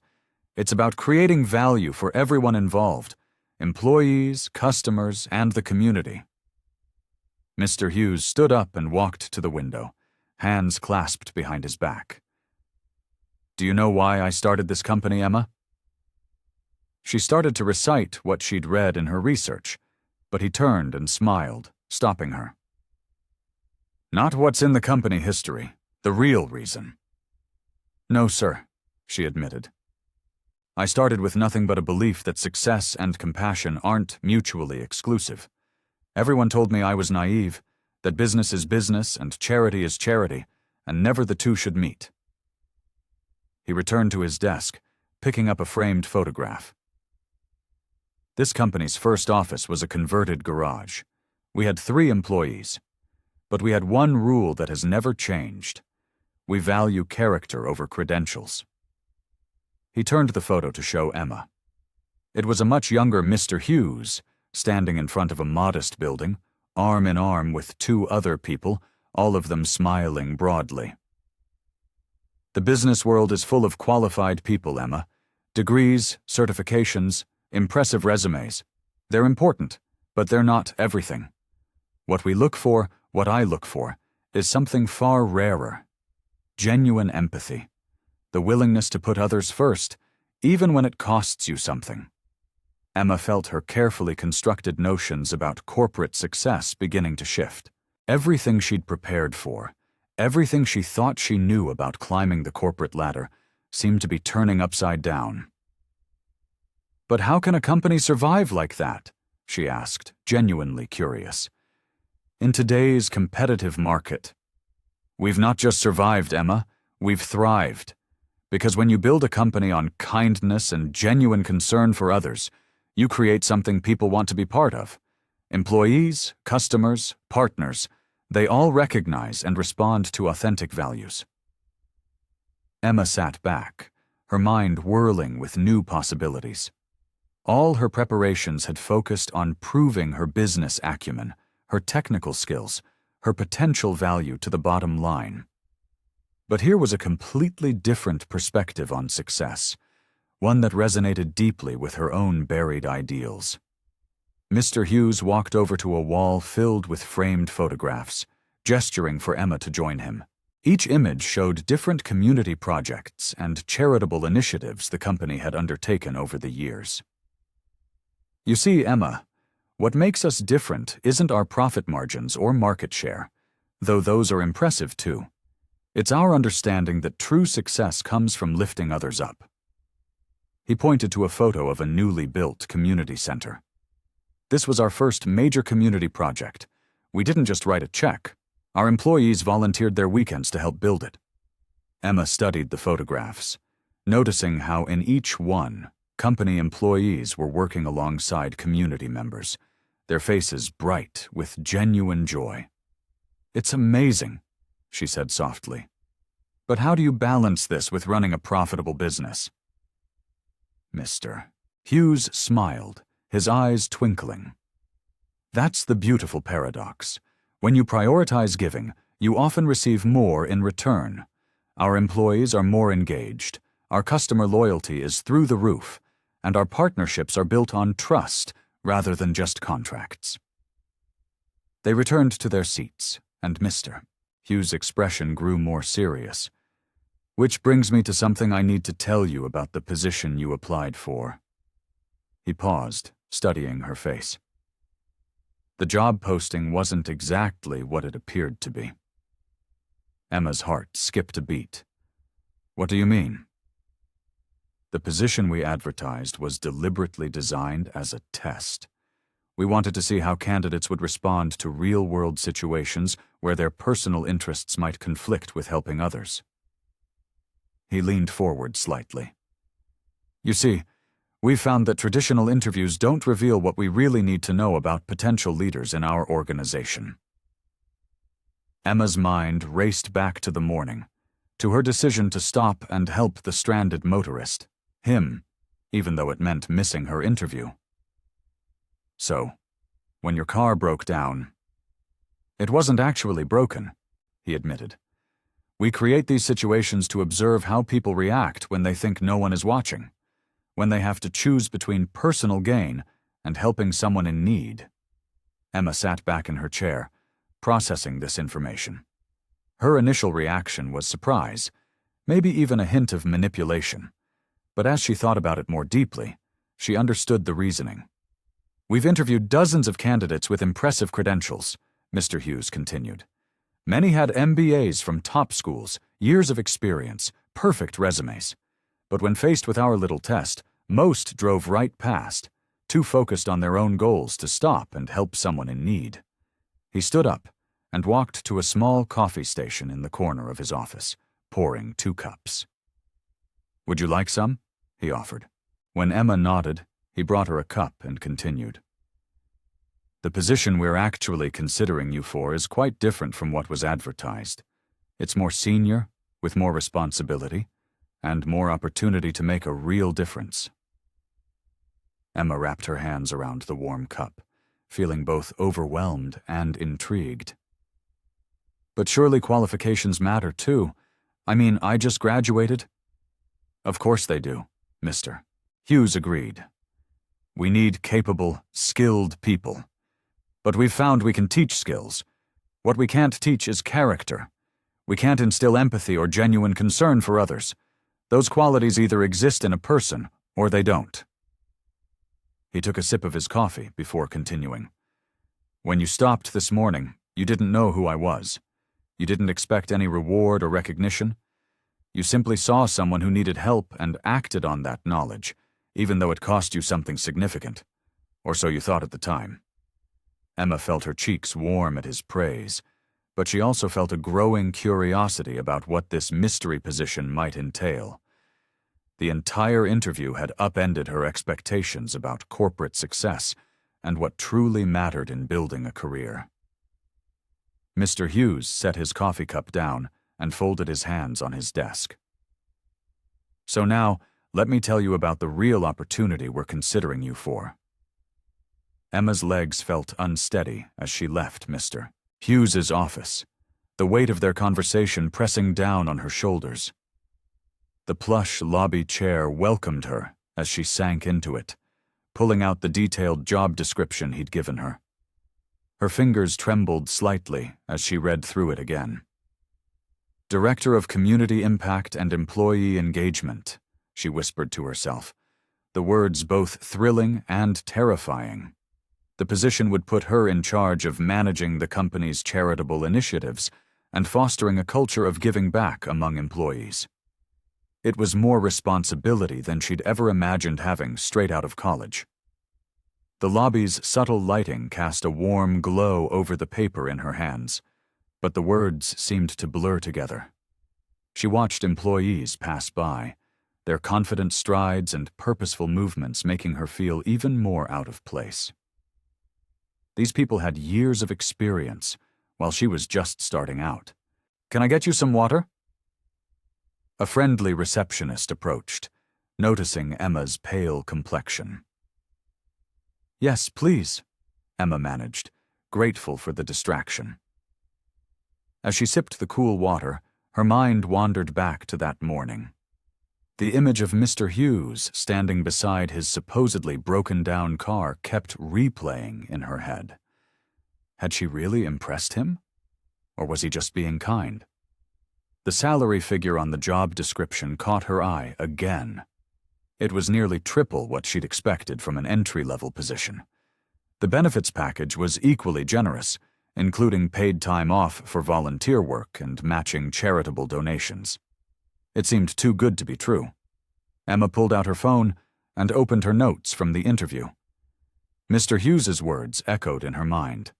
It's about creating value for everyone involved, employees, customers, and the community. Mr. Hughes stood up and walked to the window, hands clasped behind his back. Do you know why I started this company, Emma? She started to recite what she'd read in her research, but he turned and smiled, stopping her. Not what's in the company history, the real reason. No, sir, she admitted. I started with nothing but a belief that success and compassion aren't mutually exclusive. Everyone told me I was naive, that business is business and charity is charity, and never the two should meet. He returned to his desk, picking up a framed photograph. This company's first office was a converted garage. We had 3 employees, but we had one rule that has never changed. We value character over credentials. He turned the photo to show Emma. It was a much younger Mr. Hughes, standing in front of a modest building, arm in arm with 2 other people, all of them smiling broadly. The business world is full of qualified people, Emma. Degrees, certifications, impressive resumes. They're important, but they're not everything. What we look for, what I look for, is something far rarer. Genuine empathy. The willingness to put others first, even when it costs you something. Emma felt her carefully constructed notions about corporate success beginning to shift. Everything she'd prepared for, everything she thought she knew about climbing the corporate ladder, seemed to be turning upside down. But how can a company survive like that? She asked, genuinely curious. In today's competitive market, we've not just survived, Emma, we've thrived. Because when you build a company on kindness and genuine concern for others, you create something people want to be part of. Employees, customers, partners, they all recognize and respond to authentic values. Emma sat back, her mind whirling with new possibilities. All her preparations had focused on proving her business acumen, her technical skills, her potential value to the bottom line. But here was a completely different perspective on success, one that resonated deeply with her own buried ideals. Mr. Hughes walked over to a wall filled with framed photographs, gesturing for Emma to join him. Each image showed different community projects and charitable initiatives the company had undertaken over the years. You see, Emma, what makes us different isn't our profit margins or market share, though those are impressive too. It's our understanding that true success comes from lifting others up. He pointed to a photo of a newly built community center. This was our first major community project. We didn't just write a check. Our employees volunteered their weekends to help build it. Emma studied the photographs, noticing how in each one, company employees were working alongside community members, their faces bright with genuine joy. It's amazing, she said softly. But how do you balance this with running a profitable business? Mr. Hughes smiled, his eyes twinkling. That's the beautiful paradox. When you prioritize giving, you often receive more in return. Our employees are more engaged, our customer loyalty is through the roof, and our partnerships are built on trust rather than just contracts. They returned to their seats, and Mr. Hughes' expression grew more serious. Which brings me to something I need to tell you about the position you applied for. He paused, studying her face. The job posting wasn't exactly what it appeared to be. Emma's heart skipped a beat. What do you mean? The position we advertised was deliberately designed as a test. We wanted to see how candidates would respond to real-world situations where their personal interests might conflict with helping others. He leaned forward slightly. You see, we found that traditional interviews don't reveal what we really need to know about potential leaders in our organization. Emma's mind raced back to the morning, to her decision to stop and help the stranded motorist, him, even though it meant missing her interview. So, when your car broke down, it wasn't actually broken, he admitted. We create these situations to observe how people react when they think no one is watching, when they have to choose between personal gain and helping someone in need. Emma sat back in her chair, processing this information. Her initial reaction was surprise, maybe even a hint of manipulation. But as she thought about it more deeply, she understood the reasoning. We've interviewed dozens of candidates with impressive credentials, Mr. Hughes continued. Many had MBAs from top schools, years of experience, perfect resumes. But when faced with our little test, most drove right past, too focused on their own goals to stop and help someone in need. He stood up and walked to a small coffee station in the corner of his office, pouring 2 cups. Would you like some? He offered. When Emma nodded, he brought her a cup and continued. The position we're actually considering you for is quite different from what was advertised. It's more senior, with more responsibility, and more opportunity to make a real difference. Emma wrapped her hands around the warm cup, feeling both overwhelmed and intrigued. But surely qualifications matter too. I mean, I just graduated. Of course they do, Mr. Hughes agreed. We need capable, skilled people. But we've found we can teach skills. What we can't teach is character. We can't instill empathy or genuine concern for others. Those qualities either exist in a person or they don't. He took a sip of his coffee before continuing. When you stopped this morning, you didn't know who I was. You didn't expect any reward or recognition. You simply saw someone who needed help and acted on that knowledge, even though it cost you something significant. Or so you thought at the time. Emma felt her cheeks warm at his praise, but she also felt a growing curiosity about what this mystery position might entail. The entire interview had upended her expectations about corporate success and what truly mattered in building a career. Mr. Hughes set his coffee cup down and folded his hands on his desk. So now, let me tell you about the real opportunity we're considering you for. Emma's legs felt unsteady as she left Mr. Hughes's office, the weight of their conversation pressing down on her shoulders. The plush lobby chair welcomed her as she sank into it, pulling out the detailed job description he'd given her. Her fingers trembled slightly as she read through it again. Director of Community Impact and Employee Engagement, she whispered to herself, the words both thrilling and terrifying. The position would put her in charge of managing the company's charitable initiatives and fostering a culture of giving back among employees. It was more responsibility than she'd ever imagined having straight out of college. The lobby's subtle lighting cast a warm glow over the paper in her hands, but the words seemed to blur together. She watched employees pass by, their confident strides and purposeful movements making her feel even more out of place. These people had years of experience, while she was just starting out. Can I get you some water? A friendly receptionist approached, noticing Emma's pale complexion. Yes, please, Emma managed, grateful for the distraction. As she sipped the cool water, her mind wandered back to that morning. The image of Mr. Hughes standing beside his supposedly broken-down car kept replaying in her head. Had she really impressed him? Or was he just being kind? The salary figure on the job description caught her eye again. It was nearly triple what she'd expected from an entry-level position. The benefits package was equally generous, including paid time off for volunteer work and matching charitable donations. It seemed too good to be true. Emma pulled out her phone and opened her notes from the interview. Mr. Hughes's words echoed in her mind.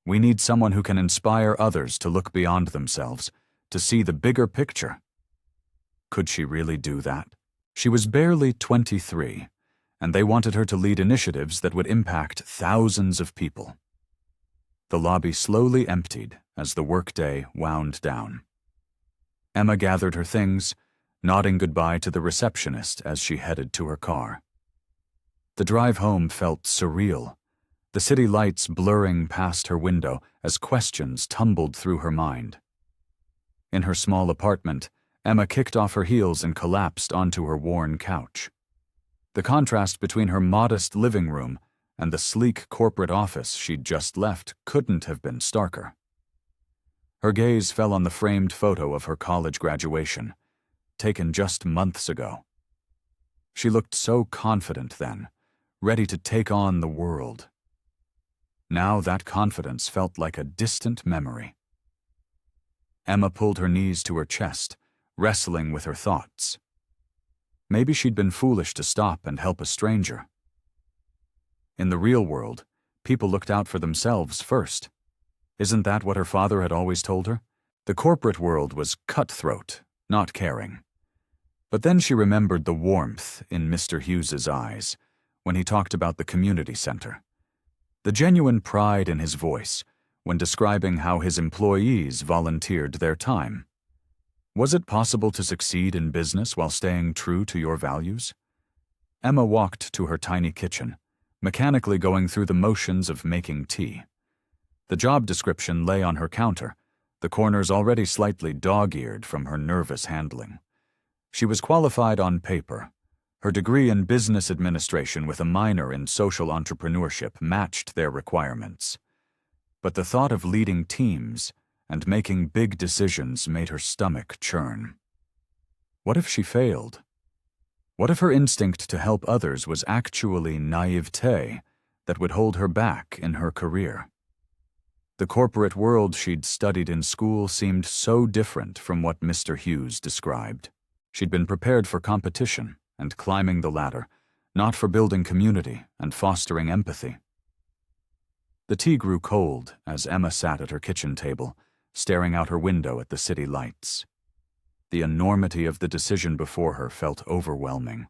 We need someone who can inspire others to look beyond themselves, to see the bigger picture. Could she really do that? She was barely 23, and they wanted her to lead initiatives that would impact thousands of people. The lobby slowly emptied as the workday wound down. Emma gathered her things, nodding goodbye to the receptionist as she headed to her car. The drive home felt surreal, the city lights blurring past her window as questions tumbled through her mind. In her small apartment, Emma kicked off her heels and collapsed onto her worn couch. The contrast between her modest living room and the sleek corporate office she'd just left couldn't have been starker. Her gaze fell on the framed photo of her college graduation, taken just months ago. She looked so confident then, ready to take on the world. Now that confidence felt like a distant memory. Emma pulled her knees to her chest, wrestling with her thoughts. Maybe she'd been foolish to stop and help a stranger. In the real world, people looked out for themselves first. Isn't that what her father had always told her? The corporate world was cutthroat, not caring. But then she remembered the warmth in Mr. Hughes's eyes when he talked about the community center, the genuine pride in his voice when describing how his employees volunteered their time. Was it possible to succeed in business while staying true to your values? Emma walked to her tiny kitchen, mechanically going through the motions of making tea. The job description lay on her counter, the corners already slightly dog-eared from her nervous handling. She was qualified on paper. Her degree in business administration with a minor in social entrepreneurship matched their requirements. But the thought of leading teams and making big decisions made her stomach churn. What if she failed? What if her instinct to help others was actually naivete that would hold her back in her career? The corporate world she'd studied in school seemed so different from what Mr. Hughes described. She'd been prepared for competition and climbing the ladder, not for building community and fostering empathy. The tea grew cold as Emma sat at her kitchen table, staring out her window at the city lights. The enormity of the decision before her felt overwhelming.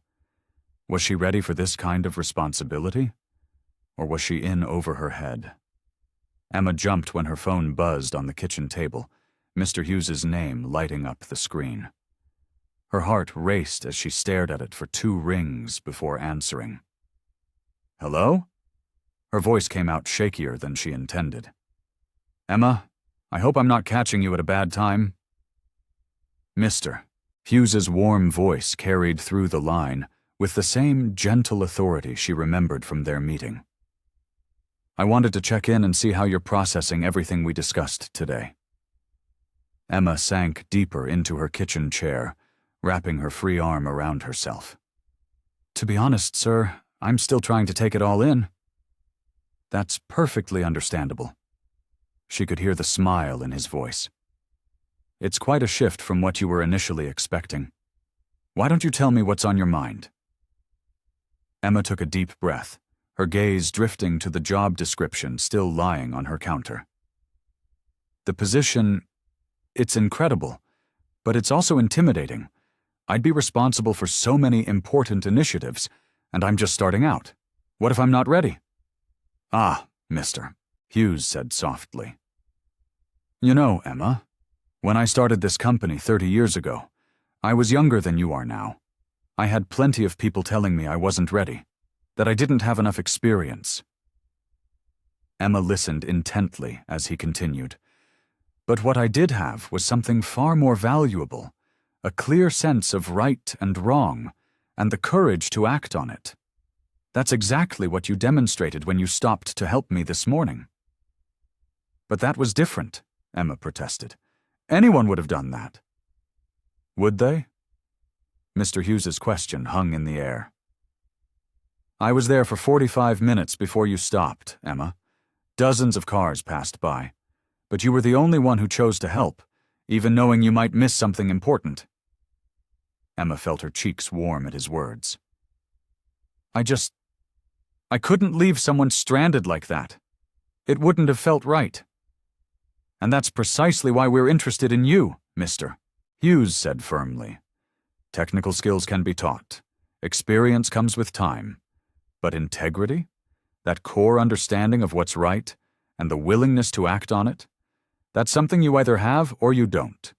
Was she ready for this kind of responsibility? Or was she in over her head? Emma jumped when her phone buzzed on the kitchen table, Mr. Hughes's name lighting up the screen. Her heart raced as she stared at it for 2 rings before answering. Hello? Her voice came out shakier than she intended. Emma, I hope I'm not catching you at a bad time. Mr. Hughes's warm voice carried through the line with the same gentle authority she remembered from their meeting. I wanted to check in and see how you're processing everything we discussed today. Emma sank deeper into her kitchen chair, wrapping her free arm around herself. To be honest, sir, I'm still trying to take it all in. That's perfectly understandable. She could hear the smile in his voice. It's quite a shift from what you were initially expecting. Why don't you tell me what's on your mind? Emma took a deep breath, her gaze drifting to the job description still lying on her counter. The position, it's incredible, but it's also intimidating. I'd be responsible for so many important initiatives, and I'm just starting out. What if I'm not ready? Ah, Mr. Hughes said softly. You know, Emma, when I started this company 30 years ago, I was younger than you are now. I had plenty of people telling me I wasn't ready, that I didn't have enough experience. Emma listened intently as he continued. But what I did have was something far more valuable, a clear sense of right and wrong, and the courage to act on it. That's exactly what you demonstrated when you stopped to help me this morning. But that was different, Emma protested. Anyone would have done that. Would they? Mr. Hughes's question hung in the air. I was there for 45 minutes before you stopped, Emma. Dozens of cars passed by, but you were the only one who chose to help, even knowing you might miss something important. Emma felt her cheeks warm at his words. I I couldn't leave someone stranded like that. It wouldn't have felt right. And that's precisely why we're interested in you, mister, Hughes said firmly. Technical skills can be taught. Experience comes with time. But integrity? That core understanding of what's right, and the willingness to act on it? That's something you either have or you don't.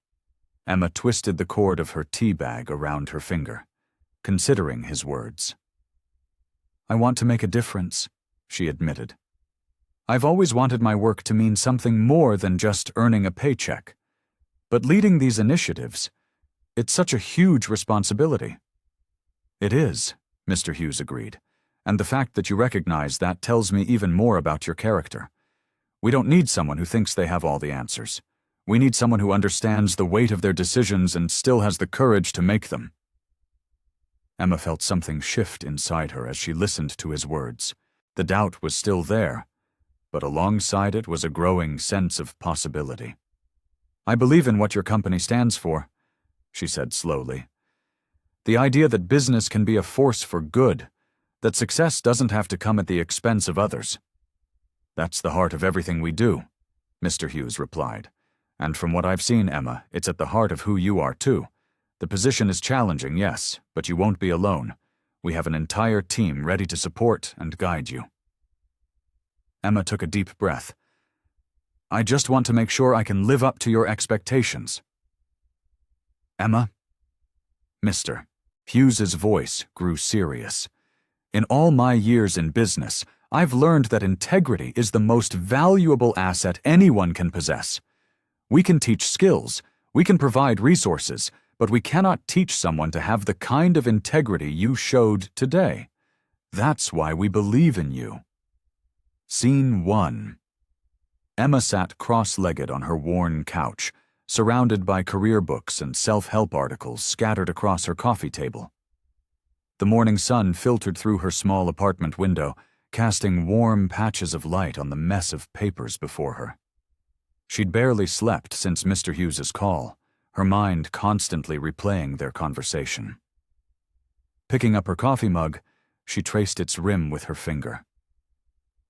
Emma twisted the cord of her tea bag around her finger, considering his words. I want to make a difference, she admitted. I've always wanted my work to mean something more than just earning a paycheck. But leading these initiatives, it's such a huge responsibility. It is, Mr. Hughes agreed, and the fact that you recognize that tells me even more about your character. We don't need someone who thinks they have all the answers. We need someone who understands the weight of their decisions and still has the courage to make them. Emma felt something shift inside her as she listened to his words. The doubt was still there, but alongside it was a growing sense of possibility. I believe in what your company stands for, she said slowly. The idea that business can be a force for good, that success doesn't have to come at the expense of others. That's the heart of everything we do, Mr. Hughes replied. And from what I've seen, Emma, it's at the heart of who you are too. The position is challenging, yes, but you won't be alone. We have an entire team ready to support and guide you. Emma took a deep breath. I just want to make sure I can live up to your expectations. Emma? Mr. Hughes's voice grew serious. In all my years in business, I've learned that integrity is the most valuable asset anyone can possess. We can teach skills, we can provide resources, but we cannot teach someone to have the kind of integrity you showed today. That's why we believe in you. Scene 1. Emma sat cross-legged on her worn couch, surrounded by career books and self-help articles scattered across her coffee table. The morning sun filtered through her small apartment window, casting warm patches of light on the mess of papers before her. She'd barely slept since Mr. Hughes's call, her mind constantly replaying their conversation. Picking up her coffee mug, she traced its rim with her finger.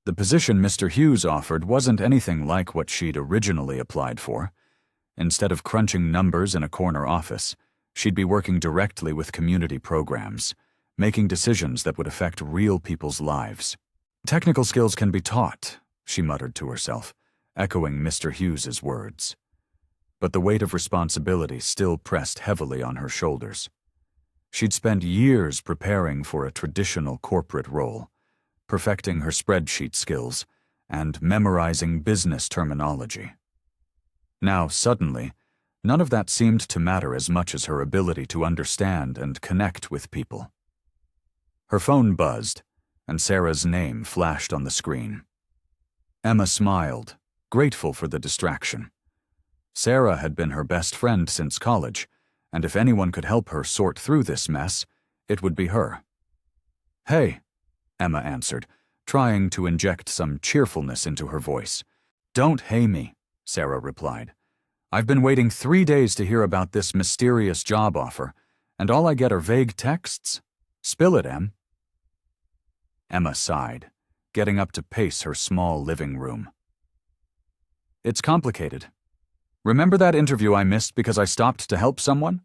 The position Mr. Hughes offered wasn't anything like what she'd originally applied for. Instead of crunching numbers in a corner office, she'd be working directly with community programs, making decisions that would affect real people's lives. Technical skills can be taught, she muttered to herself, echoing Mr. Hughes's words. But the weight of responsibility still pressed heavily on her shoulders. She'd spent years preparing for a traditional corporate role, perfecting her spreadsheet skills and memorizing business terminology. Now, suddenly, none of that seemed to matter as much as her ability to understand and connect with people. Her phone buzzed, and Sarah's name flashed on the screen. Emma smiled, grateful for the distraction. Sarah had been her best friend since college, and if anyone could help her sort through this mess, it would be her. Hey, Emma answered, trying to inject some cheerfulness into her voice. Don't hey me, Sarah replied. I've been waiting 3 days to hear about this mysterious job offer, and all I get are vague texts. Spill it, Em. Emma sighed, getting up to pace her small living room. It's complicated. Remember that interview I missed because I stopped to help someone?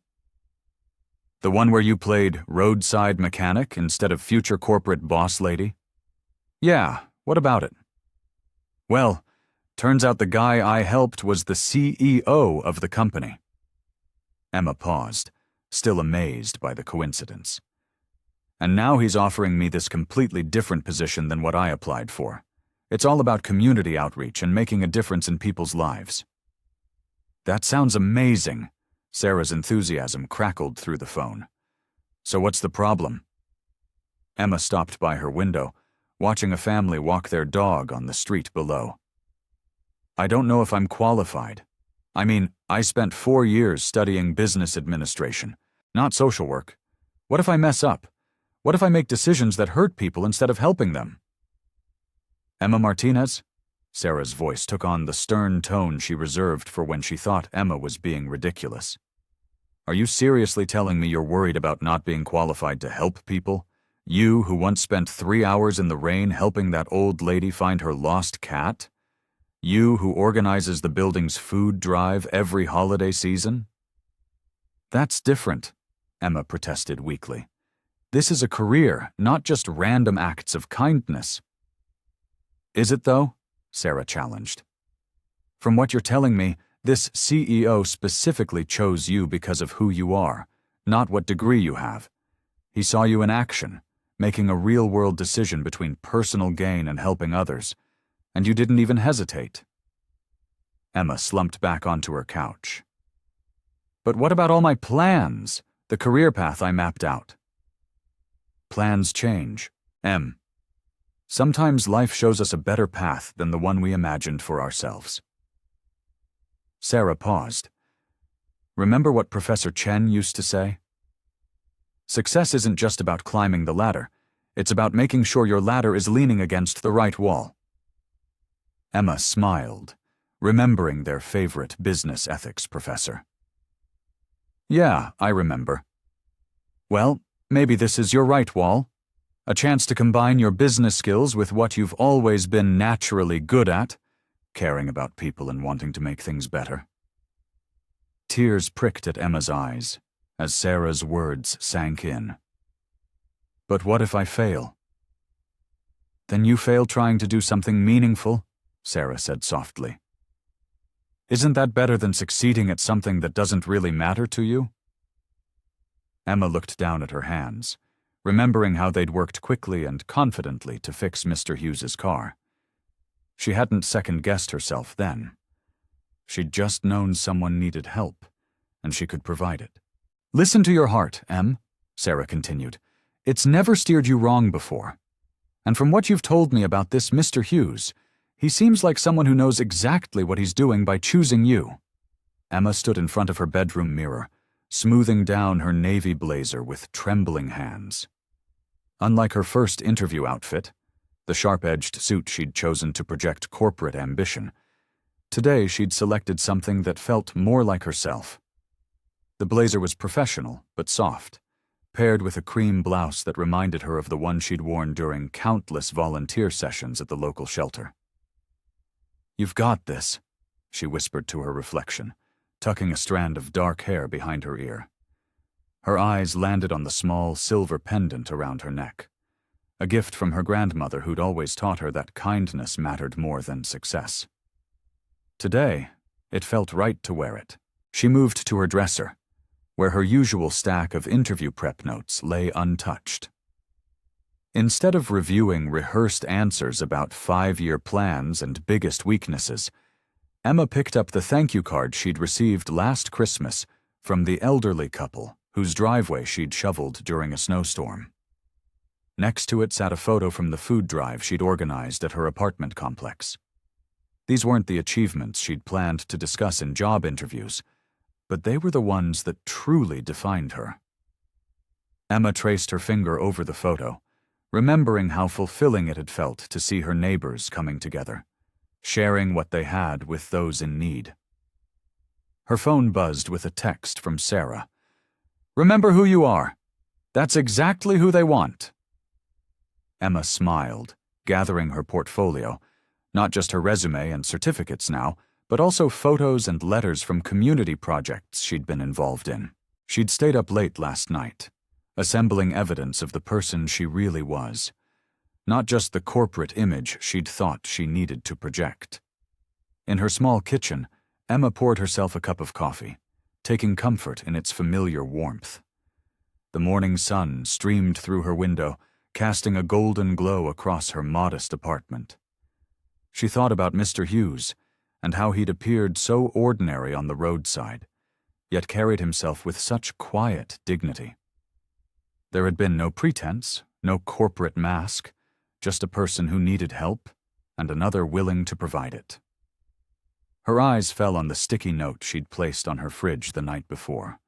The one where you played roadside mechanic instead of future corporate boss lady? Yeah, what about it? Well, turns out the guy I helped was the CEO of the company. Emma paused, still amazed by the coincidence. And now he's offering me this completely different position than what I applied for. It's all about community outreach and making a difference in people's lives. That sounds amazing. Sarah's enthusiasm crackled through the phone. So what's the problem? Emma stopped by her window, watching a family walk their dog on the street below. I don't know if I'm qualified. I mean, I spent 4 years studying business administration, not social work. What if I mess up? What if I make decisions that hurt people instead of helping them? Emma Martinez? Sarah's voice took on the stern tone she reserved for when she thought Emma was being ridiculous. Are you seriously telling me you're worried about not being qualified to help people? You who once spent 3 hours in the rain helping that old lady find her lost cat? You who organizes the building's food drive every holiday season? That's different, Emma protested weakly. This is a career, not just random acts of kindness. Is it though? Sarah challenged. From what you're telling me, this CEO specifically chose you because of who you are, not what degree you have. He saw you in action, making a real-world decision between personal gain and helping others, and you didn't even hesitate. Emma slumped back onto her couch. But what about all my plans, the career path I mapped out? Plans change, Em. Sometimes life shows us a better path than the one we imagined for ourselves. Sarah paused. Remember what Professor Chen used to say? Success isn't just about climbing the ladder. It's about making sure your ladder is leaning against the right wall. Emma smiled, remembering their favorite business ethics professor. Yeah, I remember. Well, maybe this is your right wall. A chance to combine your business skills with what you've always been naturally good at, caring about people and wanting to make things better. Tears pricked at Emma's eyes as Sarah's words sank in. But what if I fail? Then you fail trying to do something meaningful, Sarah said softly. Isn't that better than succeeding at something that doesn't really matter to you? Emma looked down at her hands, remembering how they'd worked quickly and confidently to fix Mr. Hughes's car. She hadn't second-guessed herself then. She'd just known someone needed help, and she could provide it. Listen to your heart, Em, Sarah continued. It's never steered you wrong before. And from what you've told me about this Mr. Hughes, he seems like someone who knows exactly what he's doing by choosing you. Emma stood in front of her bedroom mirror, smoothing down her navy blazer with trembling hands. Unlike her first interview outfit, the sharp-edged suit she'd chosen to project corporate ambition, today she'd selected something that felt more like herself. The blazer was professional, but soft, paired with a cream blouse that reminded her of the one she'd worn during countless volunteer sessions at the local shelter. You've got this, she whispered to her reflection, tucking a strand of dark hair behind her ear. Her eyes landed on the small silver pendant around her neck, a gift from her grandmother who'd always taught her that kindness mattered more than success. Today, it felt right to wear it. She moved to her dresser, where her usual stack of interview prep notes lay untouched. Instead of reviewing rehearsed answers about 5-year plans and biggest weaknesses, Emma picked up the thank you card she'd received last Christmas from the elderly couple whose driveway she'd shoveled during a snowstorm. Next to it sat a photo from the food drive she'd organized at her apartment complex. These weren't the achievements she'd planned to discuss in job interviews, but they were the ones that truly defined her. Emma traced her finger over the photo, remembering how fulfilling it had felt to see her neighbors coming together, sharing what they had with those in need. Her phone buzzed with a text from Sarah. Remember who you are. That's exactly who they want. Emma smiled, gathering her portfolio, not just her resume and certificates now, but also photos and letters from community projects she'd been involved in. She'd stayed up late last night, assembling evidence of the person she really was, not just the corporate image she'd thought she needed to project. In her small kitchen, Emma poured herself a cup of coffee, taking comfort in its familiar warmth. The morning sun streamed through her window, casting a golden glow across her modest apartment. She thought about Mr. Hughes and how he'd appeared so ordinary on the roadside, yet carried himself with such quiet dignity. There had been no pretense, no corporate mask, just a person who needed help and another willing to provide it. Her eyes fell on the sticky note she'd placed on her fridge the night before,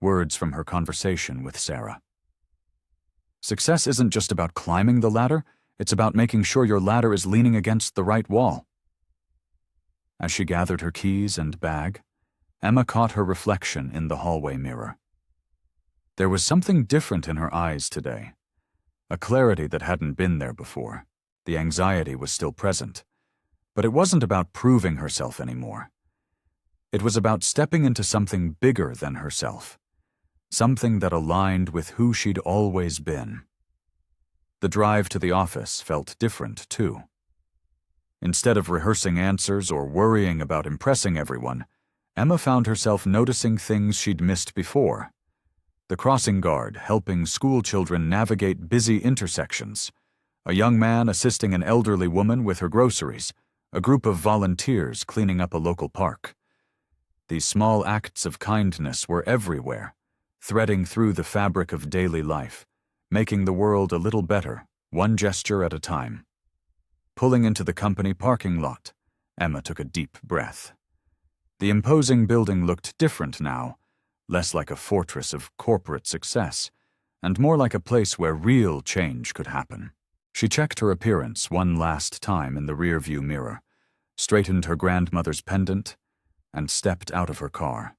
words from her conversation with Sarah. Success isn't just about climbing the ladder, it's about making sure your ladder is leaning against the right wall. As she gathered her keys and bag, Emma caught her reflection in the hallway mirror. There was something different in her eyes today, a clarity that hadn't been there before. The anxiety was still present, but it wasn't about proving herself anymore. It was about stepping into something bigger than herself, something that aligned with who she'd always been. The drive to the office felt different, too. Instead of rehearsing answers or worrying about impressing everyone, Emma found herself noticing things she'd missed before. The crossing guard helping school children navigate busy intersections, a young man assisting an elderly woman with her groceries, a group of volunteers cleaning up a local park. These small acts of kindness were everywhere, threading through the fabric of daily life, making the world a little better, one gesture at a time. Pulling into the company parking lot, Emma took a deep breath. The imposing building looked different now, less like a fortress of corporate success, and more like a place where real change could happen. She checked her appearance one last time in the rearview mirror, straightened her grandmother's pendant, and stepped out of her car.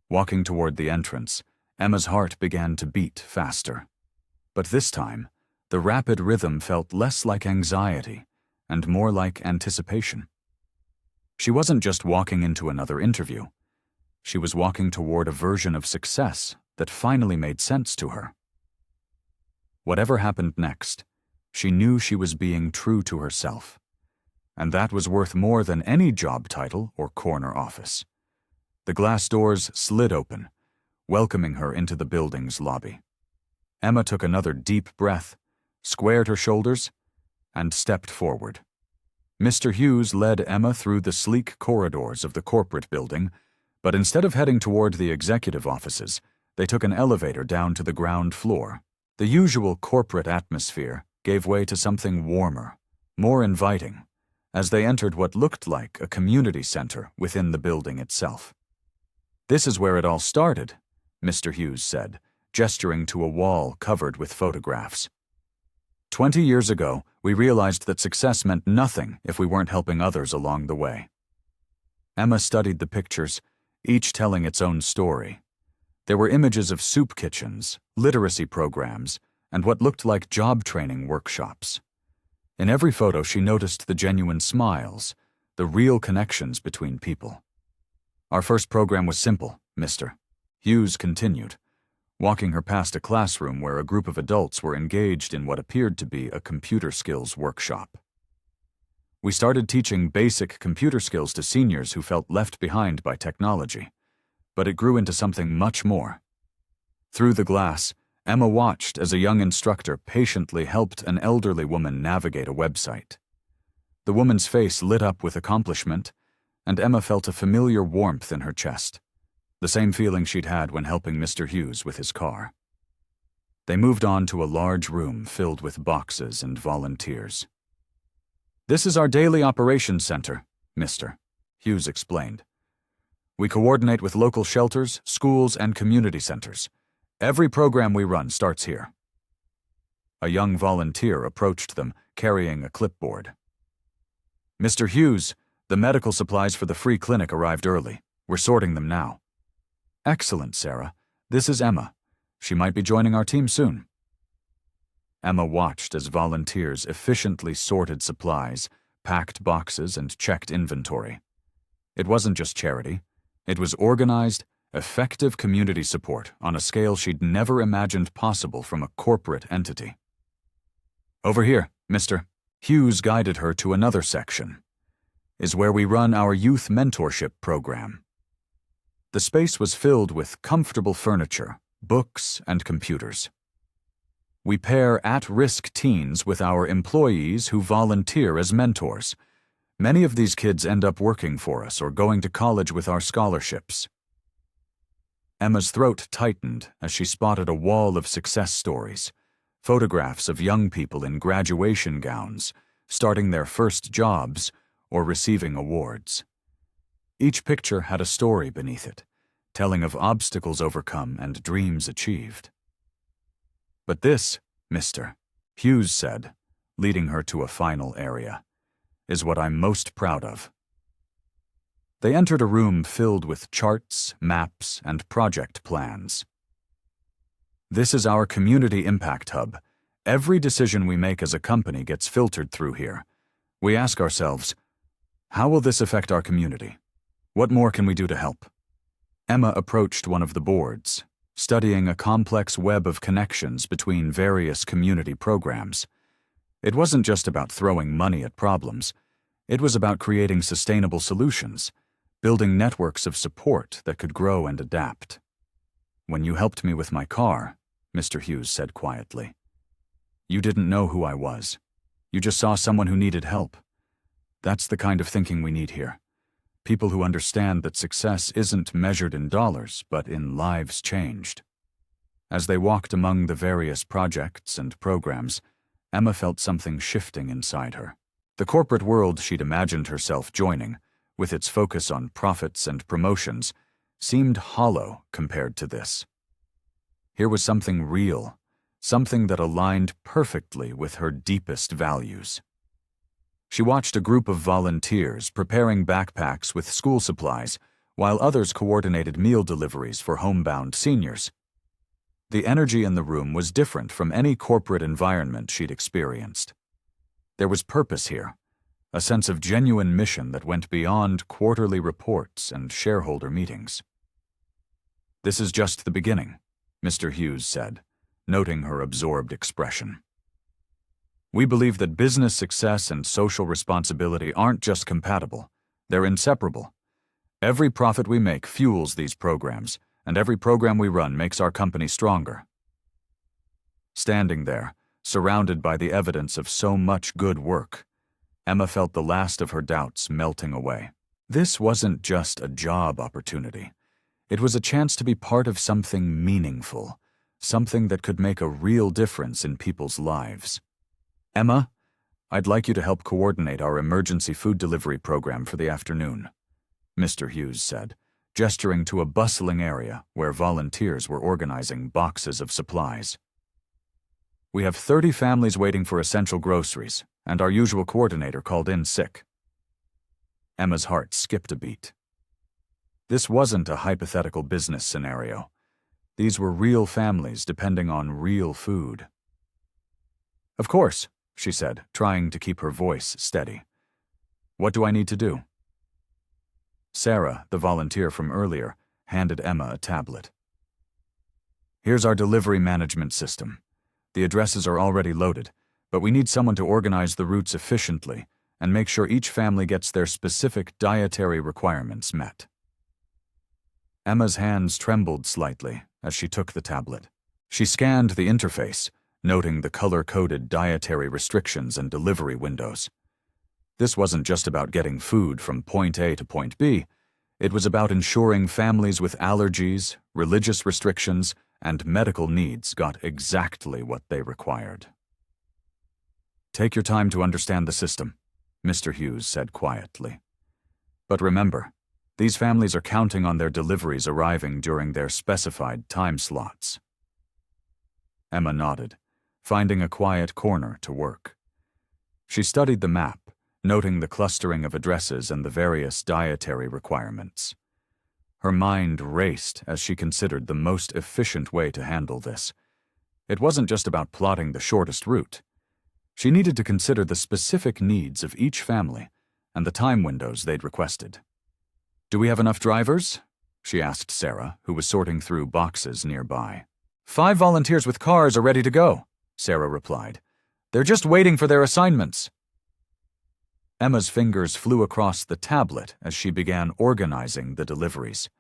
Walking toward the entrance, Emma's heart began to beat faster. But this time, the rapid rhythm felt less like anxiety and more like anticipation. She wasn't just walking into another interview. She was walking toward a version of success that finally made sense to her. Whatever happened next, she knew she was being true to herself, and that was worth more than any job title or corner office. The glass doors slid open, welcoming her into the building's lobby. Emma took another deep breath, squared her shoulders, and stepped forward. Mr. Hughes led Emma through the sleek corridors of the corporate building, but instead of heading toward the executive offices, they took an elevator down to the ground floor. The usual corporate atmosphere gave way to something warmer, more inviting, as they entered what looked like a community center within the building itself. "This is where it all started," Mr. Hughes said, gesturing to a wall covered with photographs. 20 years ago, we realized that success meant nothing if we weren't helping others along the way. Emma studied the pictures, each telling its own story. There were images of soup kitchens, literacy programs, and what looked like job training workshops. In every photo, she noticed the genuine smiles, the real connections between people. "Our first program was simple, Mr. Hughes continued, walking her past a classroom where a group of adults were engaged in what appeared to be a computer skills workshop. "We started teaching basic computer skills to seniors who felt left behind by technology, but it grew into something much more." Through the glass, Emma watched as a young instructor patiently helped an elderly woman navigate a website. The woman's face lit up with accomplishment, and Emma felt a familiar warmth in her chest, the same feeling she'd had when helping Mr. Hughes with his car. They moved on to a large room filled with boxes and volunteers. "This is our daily operations center, Mr. Hughes explained. "We coordinate with local shelters, schools, and community centers. Every program we run starts here." A young volunteer approached them, carrying a clipboard. "Mr. Hughes, the medical supplies for the free clinic arrived early. We're sorting them now." "Excellent, Sarah. This is Emma. She might be joining our team soon." Emma watched as volunteers efficiently sorted supplies, packed boxes, and checked inventory. It wasn't just charity. It was organized, effective community support on a scale she'd never imagined possible from a corporate entity. "Over here, Mr. Hughes guided her to another section, is where we run our youth mentorship program." The space was filled with comfortable furniture, books, and computers. "We pair at-risk teens with our employees who volunteer as mentors. Many of these kids end up working for us or going to college with our scholarships." Emma's throat tightened as she spotted a wall of success stories, photographs of young people in graduation gowns, starting their first jobs or receiving awards. Each picture had a story beneath it, telling of obstacles overcome and dreams achieved. "But this, Mr. Hughes said, leading her to a final area, is what I'm most proud of." They entered a room filled with charts, maps, and project plans. "This is our community impact hub, Every decision we make as a company gets filtered through here. We ask ourselves, how will this affect our community? What more can we do to help? Emma approached one of the boards, studying a complex web of connections between various community programs. It wasn't just about throwing money at problems. It was about creating sustainable solutions, building networks of support that could grow and adapt. "When you helped me with my car," Mr. Hughes said quietly, "you didn't know who I was. You just saw someone who needed help. That's the kind of thinking we need here. People who understand that success isn't measured in dollars, but in lives changed." As they walked among the various projects and programs, Emma felt something shifting inside her. The corporate world she'd imagined herself joining, with its focus on profits and promotions, seemed hollow compared to this. Here was something real, something that aligned perfectly with her deepest values. She watched a group of volunteers preparing backpacks with school supplies, while others coordinated meal deliveries for homebound seniors. The energy in the room was different from any corporate environment she'd experienced. There was purpose here, a sense of genuine mission that went beyond quarterly reports and shareholder meetings. "This is just the beginning," Mr. Hughes said, noting her absorbed expression. "We believe that business success and social responsibility aren't just compatible, they're inseparable. Every profit we make fuels these programs, and every program we run makes our company stronger." Standing there, surrounded by the evidence of so much good work, Emma felt the last of her doubts melting away. This wasn't just a job opportunity. It was a chance to be part of something meaningful, something that could make a real difference in people's lives. "Emma, I'd like you to help coordinate our emergency food delivery program for the afternoon," Mr. Hughes said, gesturing to a bustling area where volunteers were organizing boxes of supplies. "We have 30 families waiting for essential groceries, and our usual coordinator called in sick." Emma's heart skipped a beat. This wasn't a hypothetical business scenario. These were real families depending on real food. "Of course," she said, trying to keep her voice steady. "What do I need to do?" Sarah, the volunteer from earlier, handed Emma a tablet. "Here's our delivery management system. The addresses are already loaded, but we need someone to organize the routes efficiently and make sure each family gets their specific dietary requirements met." Emma's hands trembled slightly as she took the tablet. She scanned the interface, noting the color-coded dietary restrictions and delivery windows. This wasn't just about getting food from point A to point B. It was about ensuring families with allergies, religious restrictions, and medical needs got exactly what they required. "Take your time to understand the system," Mr. Hughes said quietly. "But remember, these families are counting on their deliveries arriving during their specified time slots." Emma nodded, finding a quiet corner to work. She studied the map, noting the clustering of addresses and the various dietary requirements. Her mind raced as she considered the most efficient way to handle this. It wasn't just about plotting the shortest route. She needed to consider the specific needs of each family and the time windows they'd requested. "Do we have enough drivers?" she asked Sarah, who was sorting through boxes nearby. 5 volunteers with cars are ready to go," Sarah replied. "They're just waiting for their assignments." Emma's fingers flew across the tablet as she began organizing the deliveries.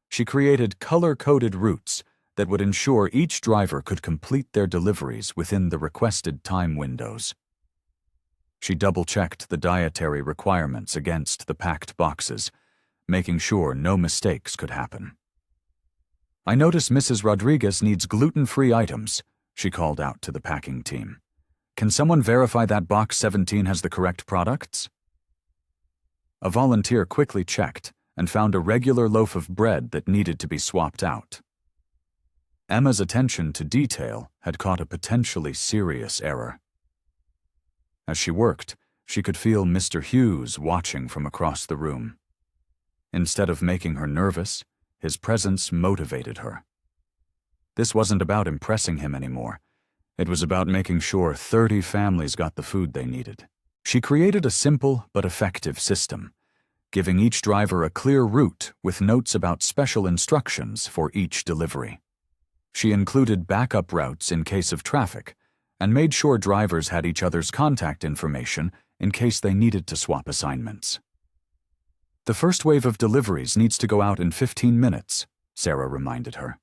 She created color-coded routes that would ensure each driver could complete their deliveries within the requested time windows. She double-checked the dietary requirements against the packed boxes, making sure no mistakes could happen. "I notice Mrs. Rodriguez needs gluten-free items," she called out to the packing team. "Can someone verify that box 17 has the correct products?" A volunteer quickly checked and found a regular loaf of bread that needed to be swapped out. Emma's attention to detail had caught a potentially serious error. As she worked, she could feel Mr. Hughes watching from across the room. Instead of making her nervous, his presence motivated her. This wasn't about impressing him anymore. It was about making sure 30 families got the food they needed. She created a simple but effective system, giving each driver a clear route with notes about special instructions for each delivery. She included backup routes in case of traffic and made sure drivers had each other's contact information in case they needed to swap assignments. "The first wave of deliveries needs to go out in 15 minutes, Sarah reminded her.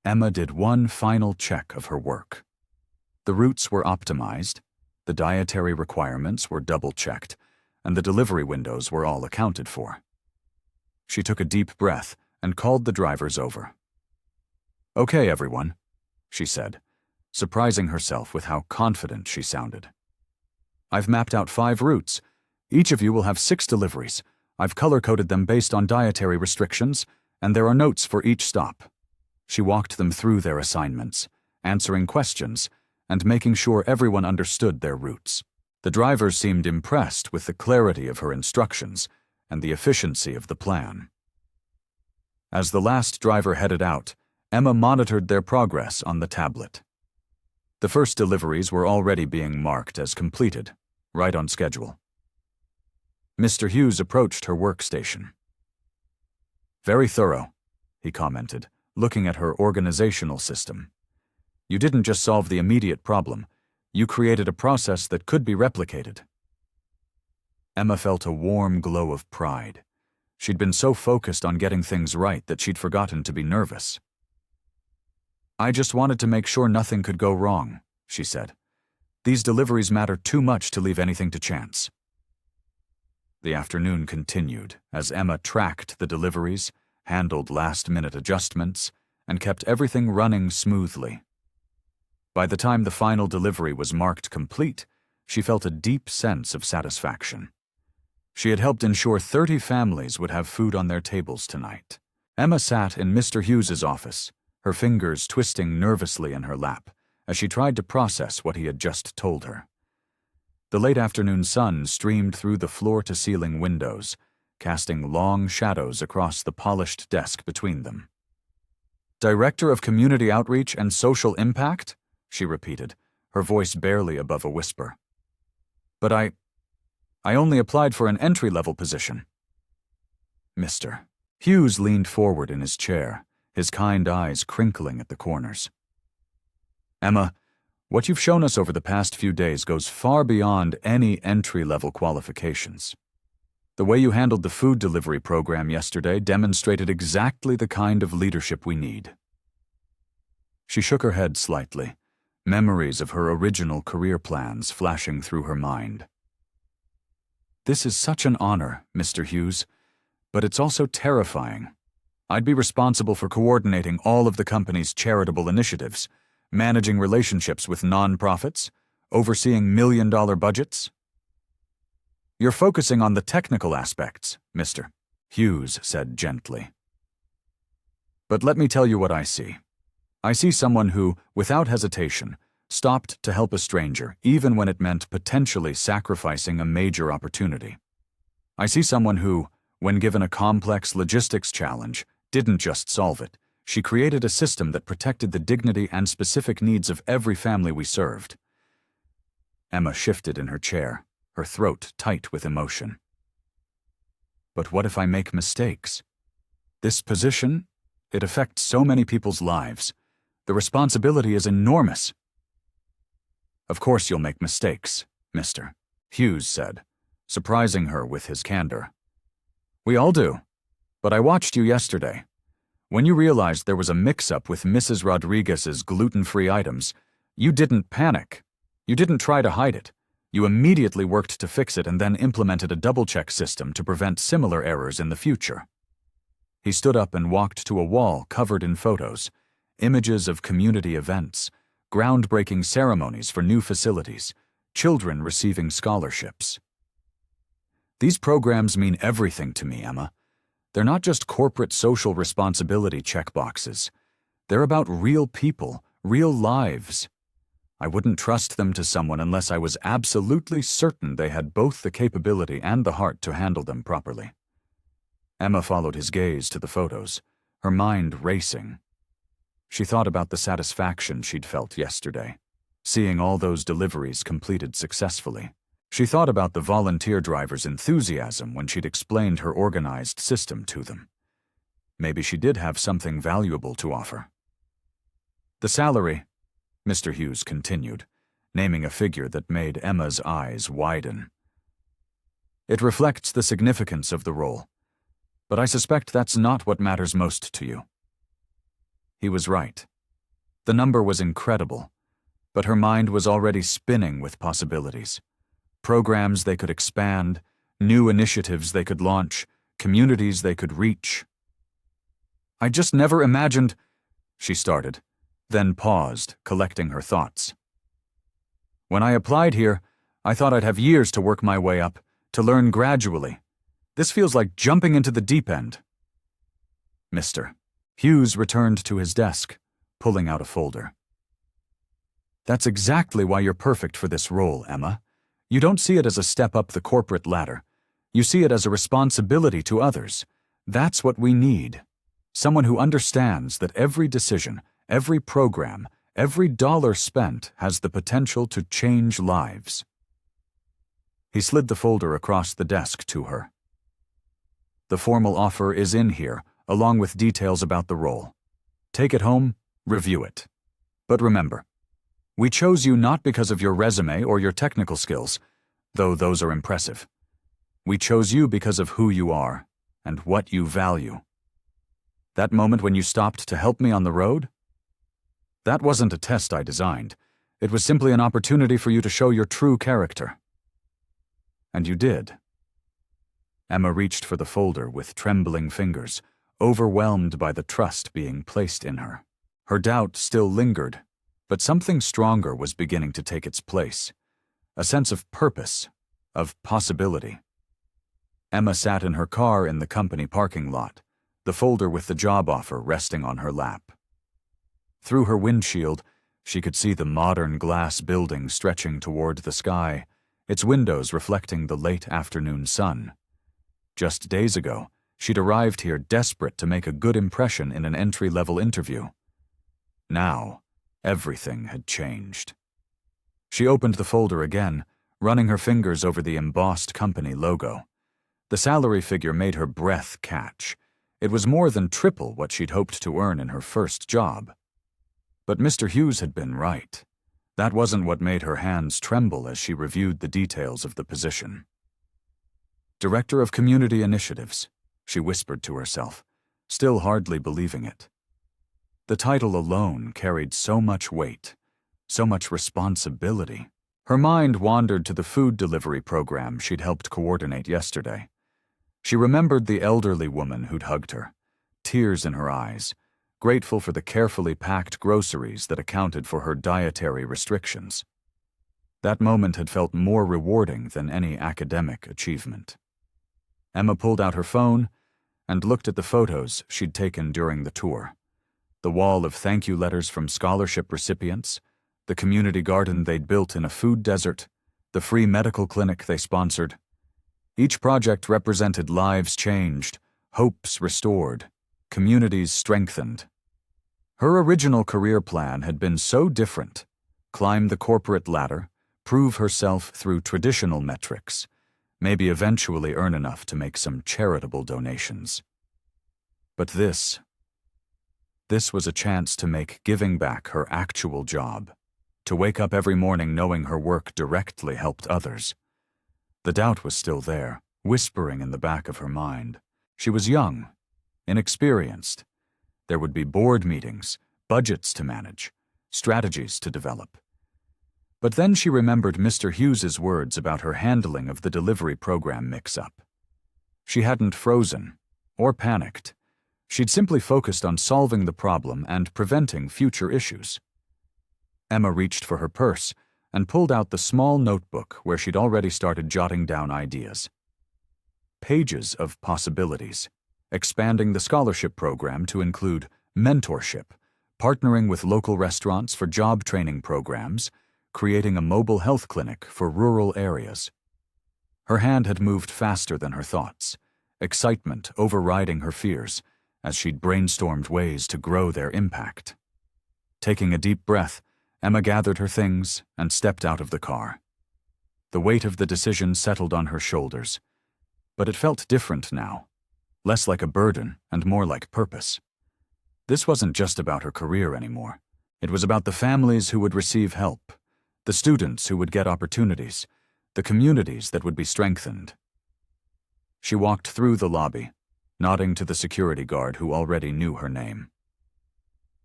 Emma did one final check of her work. The routes were optimized, the dietary requirements were double-checked, and the delivery windows were all accounted for. She took a deep breath and called the drivers over. "Okay, everyone," she said, surprising herself with how confident she sounded. "I've mapped out 5 routes. Each of you will have 6 deliveries. I've color-coded them based on dietary restrictions, and there are notes for each stop." She walked them through their assignments, answering questions, and making sure everyone understood their routes. The drivers seemed impressed with the clarity of her instructions and the efficiency of the plan. As the last driver headed out, Emma monitored their progress on the tablet. The first deliveries were already being marked as completed, right on schedule. Mr. Hughes approached her workstation. "Very thorough," he commented, looking at her organizational system. "You didn't just solve the immediate problem, you created a process that could be replicated." Emma felt a warm glow of pride. She'd been so focused on getting things right that she'd forgotten to be nervous. "I just wanted to make sure nothing could go wrong," she said. "These deliveries matter too much to leave anything to chance." The afternoon continued as Emma tracked the deliveries, handled last-minute adjustments, and kept everything running smoothly. By the time the final delivery was marked complete, she felt a deep sense of satisfaction. She had helped ensure 30 families would have food on their tables tonight. Emma sat in Mr. Hughes's office, her fingers twisting nervously in her lap, as she tried to process what he had just told her. The late afternoon sun streamed through the floor-to-ceiling windows, casting long shadows across the polished desk between them. "Director of Community Outreach and Social Impact?" she repeated, her voice barely above a whisper. "But I only applied for an entry-level position." Mr. Hughes leaned forward in his chair, his kind eyes crinkling at the corners. "Emma, what you've shown us over the past few days goes far beyond any entry-level qualifications. The way you handled the food delivery program yesterday demonstrated exactly the kind of leadership we need." She shook her head slightly, memories of her original career plans flashing through her mind. "This is such an honor, Mr. Hughes, but it's also terrifying. I'd be responsible for coordinating all of the company's charitable initiatives, managing relationships with nonprofits, overseeing million-dollar budgets." "You're focusing on the technical aspects, Mr. Hughes said gently. "But let me tell you what I see. I see someone who, without hesitation, stopped to help a stranger, even when it meant potentially sacrificing a major opportunity. I see someone who, when given a complex logistics challenge, didn't just solve it. She created a system that protected the dignity and specific needs of every family we served." Emma shifted in her chair, her throat tight with emotion. "But what if I make mistakes? This position, it affects so many people's lives. The responsibility is enormous." "Of course you'll make mistakes, Mr. Hughes said, surprising her with his candor. "We all do. But I watched you yesterday. When you realized there was a mix-up with Mrs. Rodriguez's gluten-free items, you didn't panic. You didn't try to hide it. You immediately worked to fix it and then implemented a double-check system to prevent similar errors in the future." He stood up and walked to a wall covered in photos, images of community events, groundbreaking ceremonies for new facilities, children receiving scholarships. "These programs mean everything to me, Emma. They're not just corporate social responsibility checkboxes. They're about real people, real lives. I wouldn't trust them to someone unless I was absolutely certain they had both the capability and the heart to handle them properly." Emma followed his gaze to the photos, her mind racing. She thought about the satisfaction she'd felt yesterday, seeing all those deliveries completed successfully. She thought about the volunteer driver's enthusiasm when she'd explained her organized system to them. Maybe she did have something valuable to offer. The salary, Mr. Hughes continued, naming a figure that made Emma's eyes widen. It reflects the significance of the role, but I suspect that's not what matters most to you. He was right. The number was incredible, but her mind was already spinning with possibilities. Programs they could expand, new initiatives they could launch, communities they could reach. I just never imagined, she started, then paused, collecting her thoughts. When I applied here, I thought I'd have years to work my way up, to learn gradually. This feels like jumping into the deep end. Mr. Hughes returned to his desk, pulling out a folder. That's exactly why you're perfect for this role, Emma. You don't see it as a step up the corporate ladder. You see it as a responsibility to others. That's what we need. Someone who understands that every decision, every program, every dollar spent has the potential to change lives. He slid the folder across the desk to her. The formal offer is in here, along with details about the role. Take it home, review it. But remember, we chose you not because of your resume or your technical skills, though those are impressive. We chose you because of who you are and what you value. That moment when you stopped to help me on the road? That wasn't a test I designed. It was simply an opportunity for you to show your true character. And you did. Emma reached for the folder with trembling fingers, overwhelmed by the trust being placed in her. Her doubt still lingered, but something stronger was beginning to take its place. A sense of purpose, of possibility. Emma sat in her car in the company parking lot, the folder with the job offer resting on her lap. Through her windshield, she could see the modern glass building stretching toward the sky, its windows reflecting the late afternoon sun. Just days ago, she'd arrived here desperate to make a good impression in an entry-level interview. Now, everything had changed. She opened the folder again, running her fingers over the embossed company logo. The salary figure made her breath catch. It was more than triple what she'd hoped to earn in her first job. But Mr. Hughes had been right. That wasn't what made her hands tremble as she reviewed the details of the position. Director of Community Initiatives, she whispered to herself, still hardly believing it. The title alone carried so much weight, so much responsibility. Her mind wandered to the food delivery program she'd helped coordinate yesterday. She remembered the elderly woman who'd hugged her, tears in her eyes, grateful for the carefully packed groceries that accounted for her dietary restrictions. That moment had felt more rewarding than any academic achievement. Emma pulled out her phone and looked at the photos she'd taken during the tour. The wall of thank you letters from scholarship recipients, the community garden they'd built in a food desert, the free medical clinic they sponsored. Each project represented lives changed, hopes restored, communities strengthened. Her original career plan had been so different: climb the corporate ladder, prove herself through traditional metrics, maybe eventually earn enough to make some charitable donations. But this was a chance to make giving back her actual job, to wake up every morning knowing her work directly helped others. The doubt was still there, whispering in the back of her mind. She was young, inexperienced. There would be board meetings, budgets to manage, strategies to develop. But then she remembered Mr. Hughes's words about her handling of the delivery program mix-up. She hadn't frozen or panicked. She'd simply focused on solving the problem and preventing future issues. Emma reached for her purse and pulled out the small notebook where she'd already started jotting down ideas. Pages of possibilities, expanding the scholarship program to include mentorship, partnering with local restaurants for job training programs, creating a mobile health clinic for rural areas. Her hand had moved faster than her thoughts, excitement overriding her fears as she'd brainstormed ways to grow their impact. Taking a deep breath, Emma gathered her things and stepped out of the car. The weight of the decision settled on her shoulders, but it felt different now, less like a burden and more like purpose. This wasn't just about her career anymore. It was about the families who would receive help, the students who would get opportunities, the communities that would be strengthened. She walked through the lobby, nodding to the security guard who already knew her name.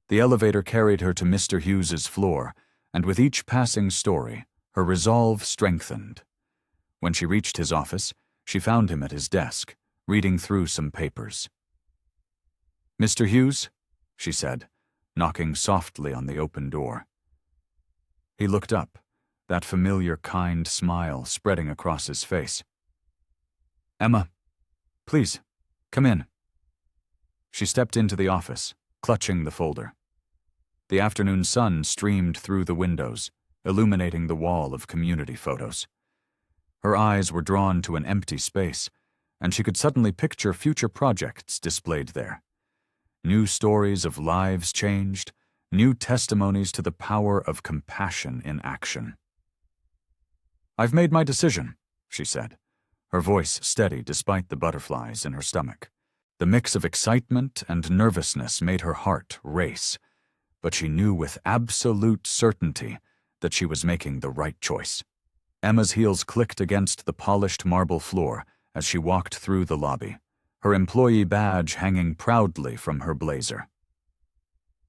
The elevator carried her to Mr. Hughes's floor, and with each passing story, her resolve strengthened. When she reached his office, she found him at his desk, reading through some papers. "Mr. Hughes?" she said, knocking softly on the open door. He looked up, that familiar kind smile spreading across his face. "Emma, please, come in." She stepped into the office, clutching the folder. The afternoon sun streamed through the windows, illuminating the wall of community photos. Her eyes were drawn to an empty space, and she could suddenly picture future projects displayed there. New stories of lives changed, new testimonies to the power of compassion in action. "I've made my decision," she said, her voice steady despite the butterflies in her stomach. The mix of excitement and nervousness made her heart race, but she knew with absolute certainty that she was making the right choice. Emma's heels clicked against the polished marble floor as she walked through the lobby, her employee badge hanging proudly from her blazer.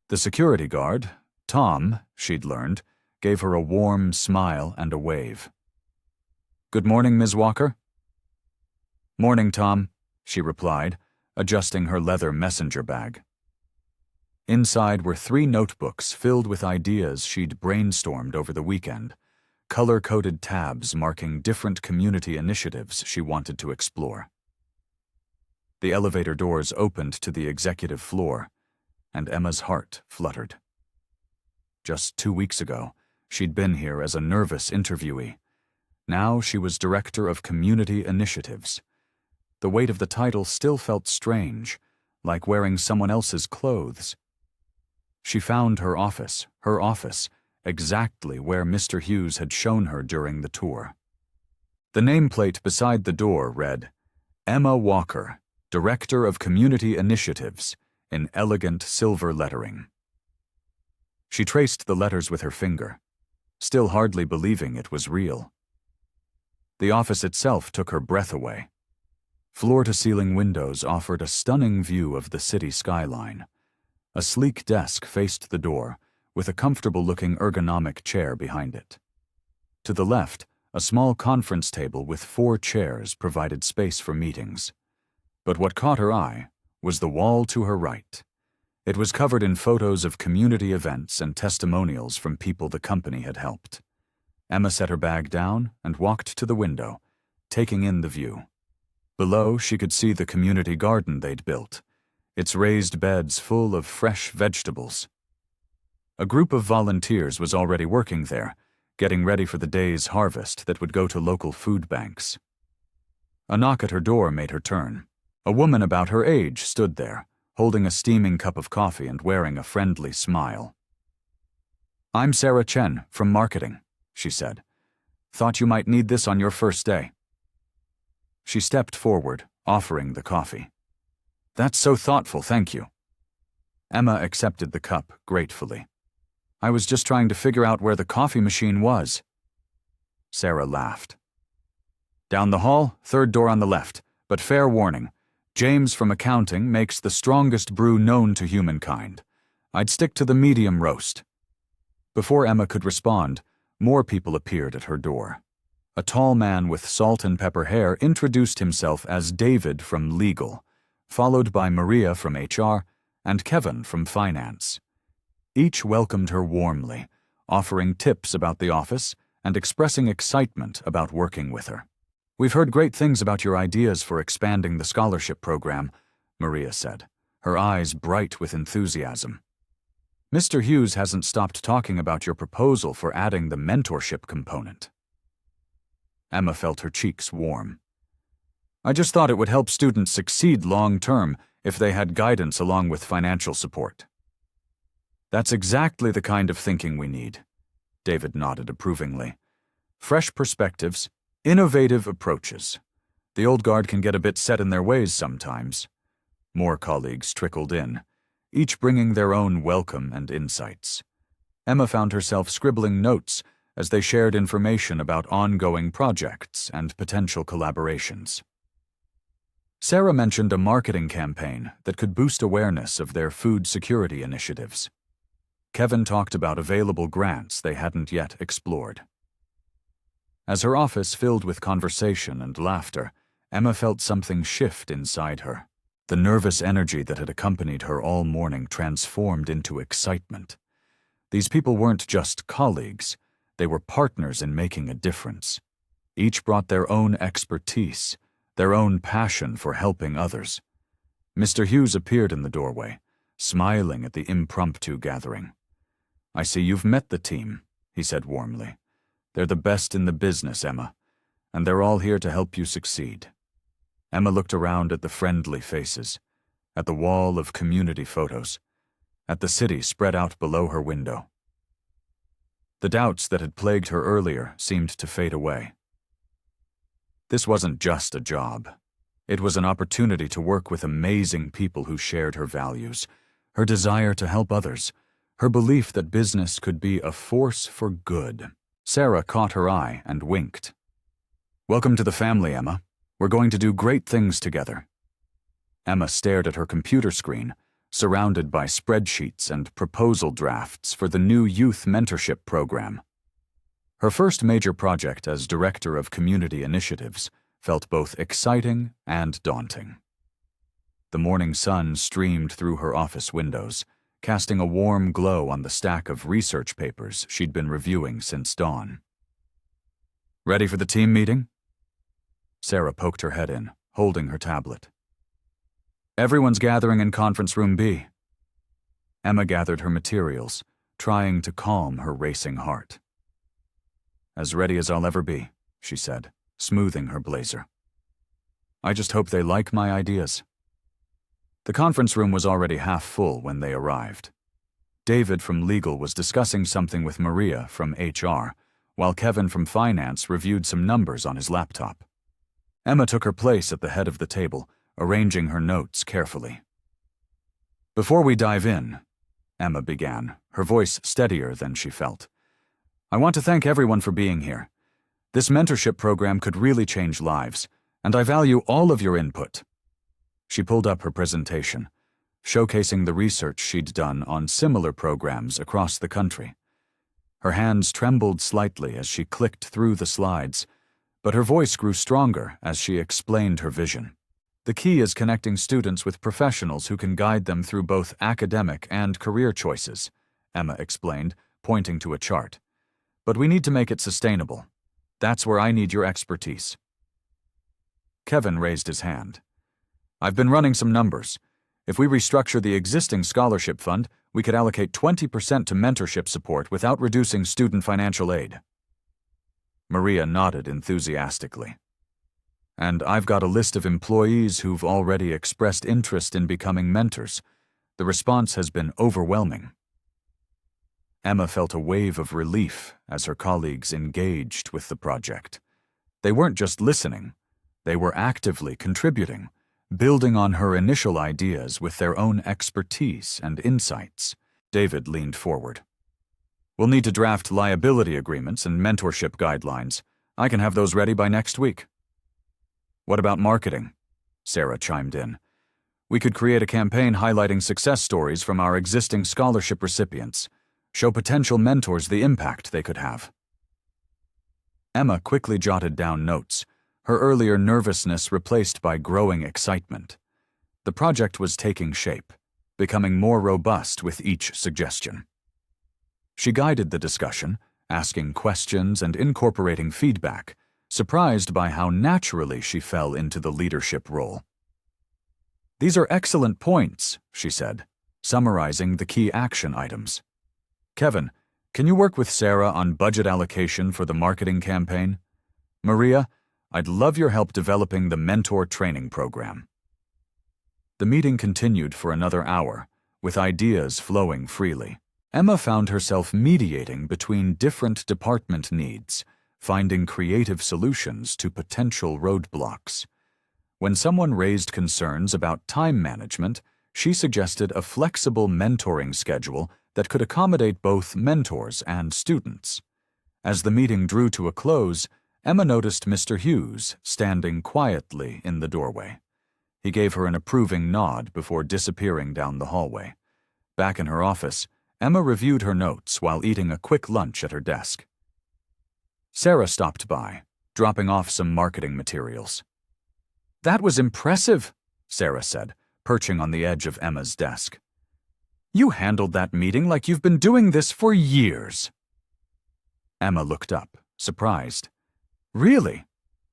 The security guard, Tom, she'd learned, gave her a warm smile and a wave. "Good morning, Ms. Walker." "Morning, Tom," she replied, adjusting her leather messenger bag. Inside were 3 notebooks filled with ideas she'd brainstormed over the weekend, color-coded tabs marking different community initiatives she wanted to explore. The elevator doors opened to the executive floor, and Emma's heart fluttered. Just 2 weeks ago, she'd been here as a nervous interviewee. Now she was Director of Community Initiatives. The weight of the title still felt strange, like wearing someone else's clothes. She found her office, exactly where Mr. Hughes had shown her during the tour. The nameplate beside the door read, "Emma Walker, Director of Community Initiatives," in elegant silver lettering. She traced the letters with her finger, still hardly believing it was real. The office itself took her breath away. Floor-to-ceiling windows offered a stunning view of the city skyline. A sleek desk faced the door, with a comfortable-looking ergonomic chair behind it. To the left, a small conference table with 4 chairs provided space for meetings. But what caught her eye was the wall to her right. It was covered in photos of community events and testimonials from people the company had helped. Emma set her bag down and walked to the window, taking in the view. Below, she could see the community garden they'd built, its raised beds full of fresh vegetables. A group of volunteers was already working there, getting ready for the day's harvest that would go to local food banks. A knock at her door made her turn. A woman about her age stood there, holding a steaming cup of coffee and wearing a friendly smile. "I'm Sarah Chen, from marketing," she said. "Thought you might need this on your first day." She stepped forward, offering the coffee. "That's so thoughtful, thank you." Emma accepted the cup gratefully. "I was just trying to figure out where the coffee machine was." Sarah laughed. "Down the hall, 3rd door on the left, but fair warning. James from accounting makes the strongest brew known to humankind. I'd stick to the medium roast." Before Emma could respond, more people appeared at her door. A tall man with salt and pepper hair introduced himself as David from legal, followed by Maria from HR and Kevin from finance. Each welcomed her warmly, offering tips about the office and expressing excitement about working with her. "We've heard great things about your ideas for expanding the scholarship program," Maria said, her eyes bright with enthusiasm. "Mr. Hughes hasn't stopped talking about your proposal for adding the mentorship component." Emma felt her cheeks warm. "I just thought it would help students succeed long-term if they had guidance along with financial support." "That's exactly the kind of thinking we need. David nodded approvingly. Fresh perspectives, innovative approaches. The old guard can get a bit set in their ways sometimes. More colleagues trickled in, each bringing their own welcome and insights. Emma found herself scribbling notes as they shared information about ongoing projects and potential collaborations. Sarah mentioned a marketing campaign that could boost awareness of their food security initiatives. Kevin talked about available grants they hadn't yet explored. As her office filled with conversation and laughter, Emma felt something shift inside her. The nervous energy that had accompanied her all morning transformed into excitement. These people weren't just colleagues, they were partners in making a difference. Each brought their own expertise, their own passion for helping others. Mr. Hughes appeared in the doorway, smiling at the impromptu gathering. "I see you've met the team," he said warmly. "They're the best in the business, Emma, and they're all here to help you succeed." Emma looked around at the friendly faces, at the wall of community photos, at the city spread out below her window. The doubts that had plagued her earlier seemed to fade away. This wasn't just a job. It was an opportunity to work with amazing people who shared her values, her desire to help others, her belief that business could be a force for good. Sarah caught her eye and winked. "Welcome to the family, Emma. We're going to do great things together." Emma stared at her computer screen, surrounded by spreadsheets and proposal drafts for the new youth mentorship program. Her first major project as Director of Community Initiatives felt both exciting and daunting. The morning sun streamed through her office windows, casting a warm glow on the stack of research papers she'd been reviewing since dawn. "Ready for the team meeting?" Sarah poked her head in, holding her tablet. "Everyone's gathering in Conference Room B." Emma gathered her materials, trying to calm her racing heart. "As ready as I'll ever be," she said, smoothing her blazer. "I just hope they like my ideas." The conference room was already half full when they arrived. David from legal was discussing something with Maria from HR, while Kevin from finance reviewed some numbers on his laptop. Emma took her place at the head of the table, arranging her notes carefully. "Before we dive in," Emma began, her voice steadier than she felt, "I want to thank everyone for being here. This mentorship program could really change lives, and I value all of your input." She pulled up her presentation, showcasing the research she'd done on similar programs across the country. Her hands trembled slightly as she clicked through the slides, but her voice grew stronger as she explained her vision. "The key is connecting students with professionals who can guide them through both academic and career choices," Emma explained, pointing to a chart. "But we need to make it sustainable. That's where I need your expertise." Kevin raised his hand. "I've been running some numbers. If we restructure the existing scholarship fund, we could allocate 20% to mentorship support without reducing student financial aid." Maria nodded enthusiastically. "And I've got a list of employees who've already expressed interest in becoming mentors. The response has been overwhelming." Emma felt a wave of relief as her colleagues engaged with the project. They weren't just listening, they were actively contributing, building on her initial ideas with their own expertise and insights. David leaned forward. "We'll need to draft liability agreements and mentorship guidelines. I can have those ready by next week." "What about marketing?" Sarah chimed in. "We could create a campaign highlighting success stories from our existing scholarship recipients. Show potential mentors the impact they could have." Emma quickly jotted down notes, her earlier nervousness replaced by growing excitement. The project was taking shape, becoming more robust with each suggestion. She guided the discussion, asking questions and incorporating feedback, surprised by how naturally she fell into the leadership role. "These are excellent points," she said, summarizing the key action items. "Kevin, can you work with Sarah on budget allocation for the marketing campaign? Maria, I'd love your help developing the mentor training program." The meeting continued for another hour, with ideas flowing freely. Emma found herself mediating between different department needs, finding creative solutions to potential roadblocks. When someone raised concerns about time management, she suggested a flexible mentoring schedule that could accommodate both mentors and students. As the meeting drew to a close, Emma noticed Mr. Hughes standing quietly in the doorway. He gave her an approving nod before disappearing down the hallway. Back in her office, Emma reviewed her notes while eating a quick lunch at her desk. Sarah stopped by, dropping off some marketing materials. "That was impressive," Sarah said, perching on the edge of Emma's desk. "You handled that meeting like you've been doing this for years." Emma looked up, surprised. "Really?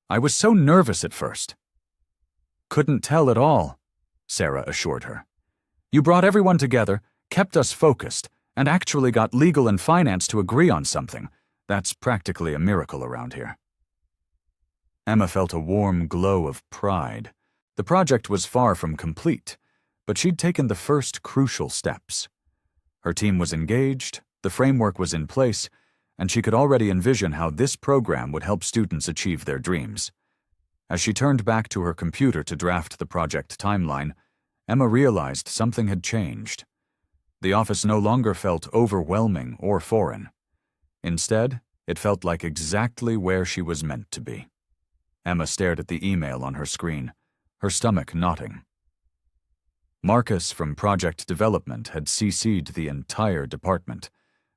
I was so nervous at first." "Couldn't tell at all," Sarah assured her. "You brought everyone together, kept us focused, and actually got legal and finance to agree on something. That's practically a miracle around here." Emma felt a warm glow of pride. The project was far from complete, but she'd taken the first crucial steps. Her team was engaged, the framework was in place, and she could already envision how this program would help students achieve their dreams. As she turned back to her computer to draft the project timeline, Emma realized something had changed. The office no longer felt overwhelming or foreign. Instead, it felt like exactly where she was meant to be. Emma stared at the email on her screen, her stomach knotting. Marcus from Project Development had CC'd the entire department,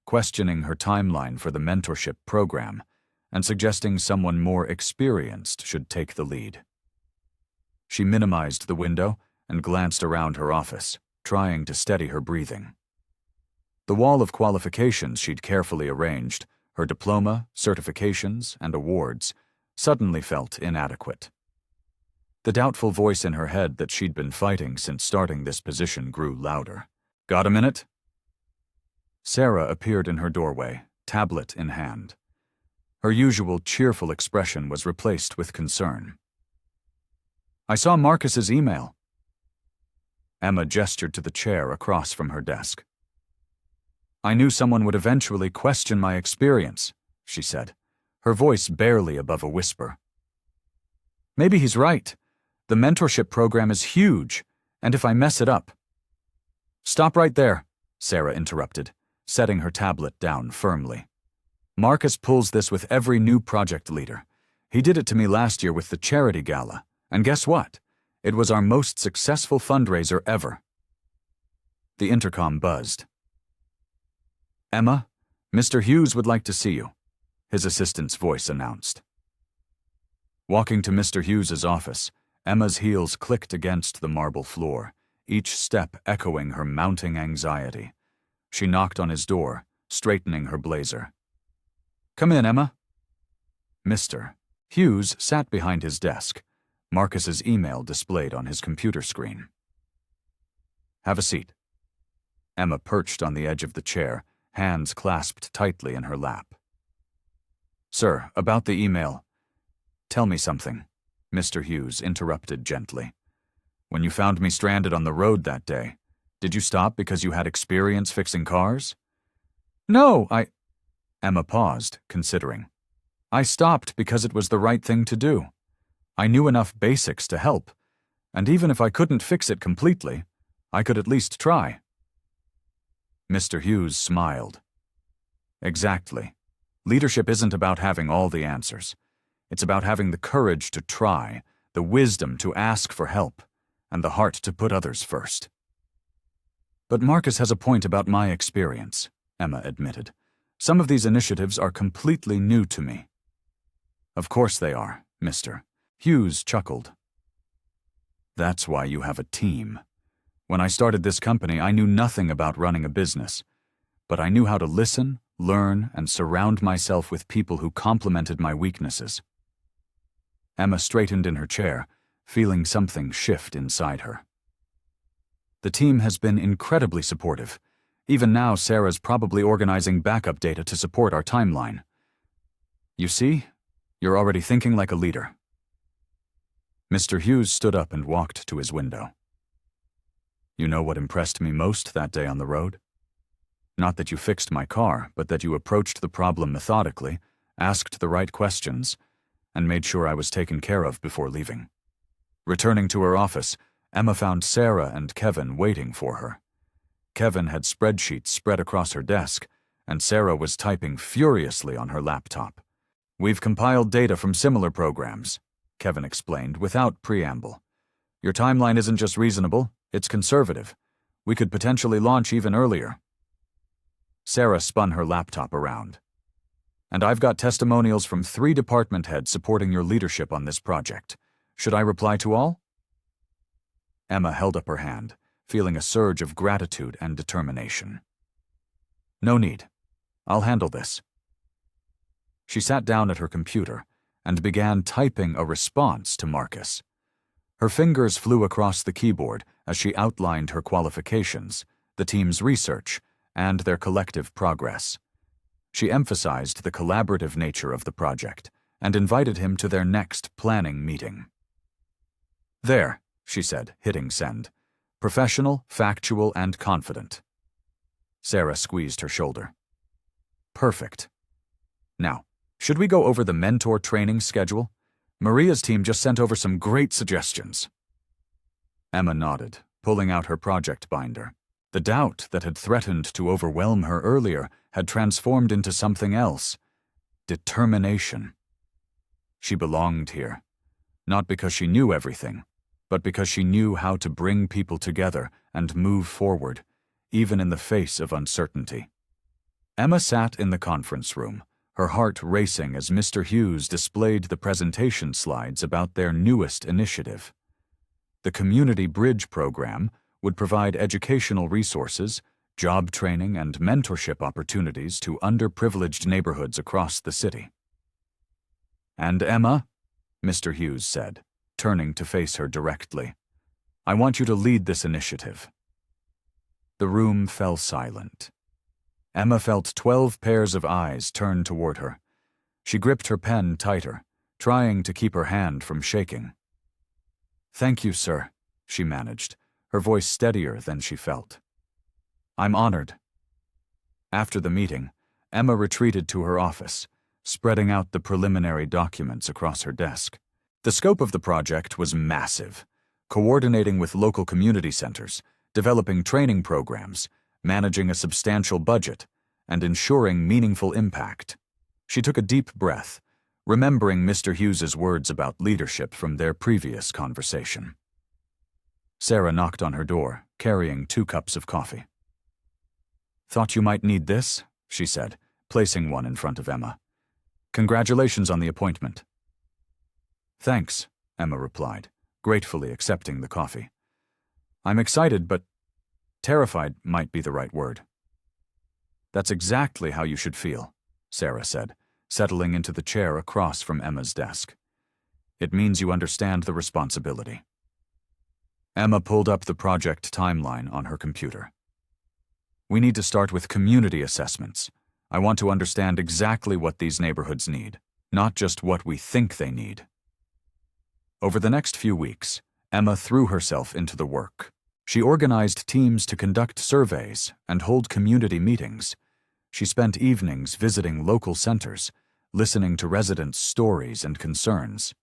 questioning her timeline for the mentorship program and suggesting someone more experienced should take the lead. She minimized the window and glanced around her office, trying to steady her breathing. The wall of qualifications she'd carefully arranged, her diploma, certifications, and awards, suddenly felt inadequate. The doubtful voice in her head that she'd been fighting since starting this position grew louder. "Got a minute?" Sarah appeared in her doorway, tablet in hand. Her usual cheerful expression was replaced with concern. "I saw Marcus's email." Emma gestured to the chair across from her desk. "I knew someone would eventually question my experience," she said, her voice barely above a whisper. "Maybe he's right. The mentorship program is huge, and if I mess it up—" "Stop right there," Sarah interrupted, setting her tablet down firmly. "Marcus pulls this with every new project leader. He did it to me last year with the charity gala, and guess what? It was our most successful fundraiser ever." The intercom buzzed. "Emma, Mr. Hughes would like to see you," his assistant's voice announced. Walking to Mr. Hughes's office, Emma's heels clicked against the marble floor, each step echoing her mounting anxiety. She knocked on his door, straightening her blazer. "Come in, Emma." Mr. Hughes sat behind his desk, Marcus's email displayed on his computer screen. "Have a seat." Emma perched on the edge of the chair, hands clasped tightly in her lap. "Sir, about the email." "Tell me something," Mr. Hughes interrupted gently. "When you found me stranded on the road that day, did you stop because you had experience fixing cars?" "No, Emma paused, considering. "I stopped because it was the right thing to do. I knew enough basics to help, and even if I couldn't fix it completely, I could at least try." Mr. Hughes smiled. "Exactly. Leadership isn't about having all the answers. It's about having the courage to try, the wisdom to ask for help, and the heart to put others first." "But Marcus has a point about my experience," Emma admitted. "Some of these initiatives are completely new to me." "Of course they are, Mr." Hughes chuckled. "That's why you have a team. When I started this company, I knew nothing about running a business, but I knew how to listen, learn, and surround myself with people who complemented my weaknesses." Emma straightened in her chair, feeling something shift inside her. "The team has been incredibly supportive. Even now, Sarah's probably organizing backup data to support our timeline. You see, you're already thinking like a leader." Mr. Hughes stood up and walked to his window. "You know what impressed me most that day on the road?" Not that you fixed my car, but that you approached the problem methodically, asked the right questions, and made sure I was taken care of before leaving. Returning to her office, Emma found Sarah and Kevin waiting for her. Kevin had spreadsheets spread across her desk, and Sarah was typing furiously on her laptop. "We've compiled data from similar programs," Kevin explained without preamble. "Your timeline isn't just reasonable, it's conservative. We could potentially launch even earlier." Sarah spun her laptop around. "And I've got testimonials from 3 department heads supporting your leadership on this project. Should I reply to all?" Emma held up her hand, feeling a surge of gratitude and determination. "No need. I'll handle this." She sat down at her computer and began typing a response to Marcus. Her fingers flew across the keyboard as she outlined her qualifications, the team's research, and their collective progress. She emphasized the collaborative nature of the project and invited him to their next planning meeting. "There," she said, hitting send. "Professional, factual, and confident." Sarah squeezed her shoulder. "Perfect. Now, should we go over the mentor training schedule? Maria's team just sent over some great suggestions." Emma nodded, pulling out her project binder. The doubt that had threatened to overwhelm her earlier had transformed into something else: determination. She belonged here, not because she knew everything, but because she knew how to bring people together and move forward, even in the face of uncertainty. Emma sat in the conference room, her heart racing as Mr. Hughes displayed the presentation slides about their newest initiative. The Community Bridge program would provide educational resources, job training, and mentorship opportunities to underprivileged neighborhoods across the city. "And Emma," Mr. Hughes said, turning to face her directly, "I want you to lead this initiative." The room fell silent. Emma felt 12 pairs of eyes turn toward her. She gripped her pen tighter, trying to keep her hand from shaking. "Thank you, sir," she managed, her voice steadier than she felt. "I'm honored." After the meeting, Emma retreated to her office, spreading out the preliminary documents across her desk. The scope of the project was massive: coordinating with local community centers, developing training programs, managing a substantial budget, and ensuring meaningful impact. She took a deep breath, remembering Mr. Hughes's words about leadership from their previous conversation. Sarah knocked on her door, carrying 2 cups of coffee. "Thought you might need this," she said, placing one in front of Emma. "Congratulations on the appointment." "Thanks," Emma replied, gratefully accepting the coffee. "I'm excited, but terrified might be the right word." "That's exactly how you should feel," Sarah said, settling into the chair across from Emma's desk. "It means you understand the responsibility." Emma pulled up the project timeline on her computer. "We need to start with community assessments. I want to understand exactly what these neighborhoods need, not just what we think they need." Over the next few weeks, Emma threw herself into the work. She organized teams to conduct surveys and hold community meetings. She spent evenings visiting local centers, listening to residents' stories and concerns.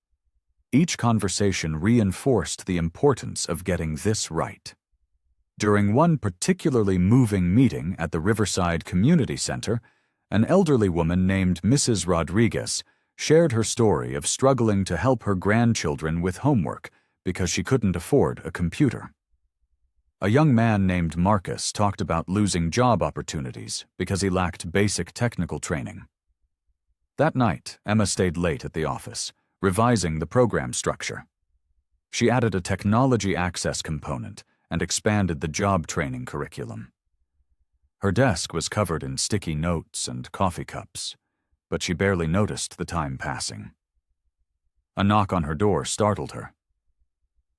Each conversation reinforced the importance of getting this right. During one particularly moving meeting at the Riverside Community Center, an elderly woman named Mrs. Rodriguez shared her story of struggling to help her grandchildren with homework because she couldn't afford a computer. A young man named Marcus talked about losing job opportunities because he lacked basic technical training. That night, Emma stayed late at the office, revising the program structure. She added a technology access component and expanded the job training curriculum. Her desk was covered in sticky notes and coffee cups, but she barely noticed the time passing. A knock on her door startled her.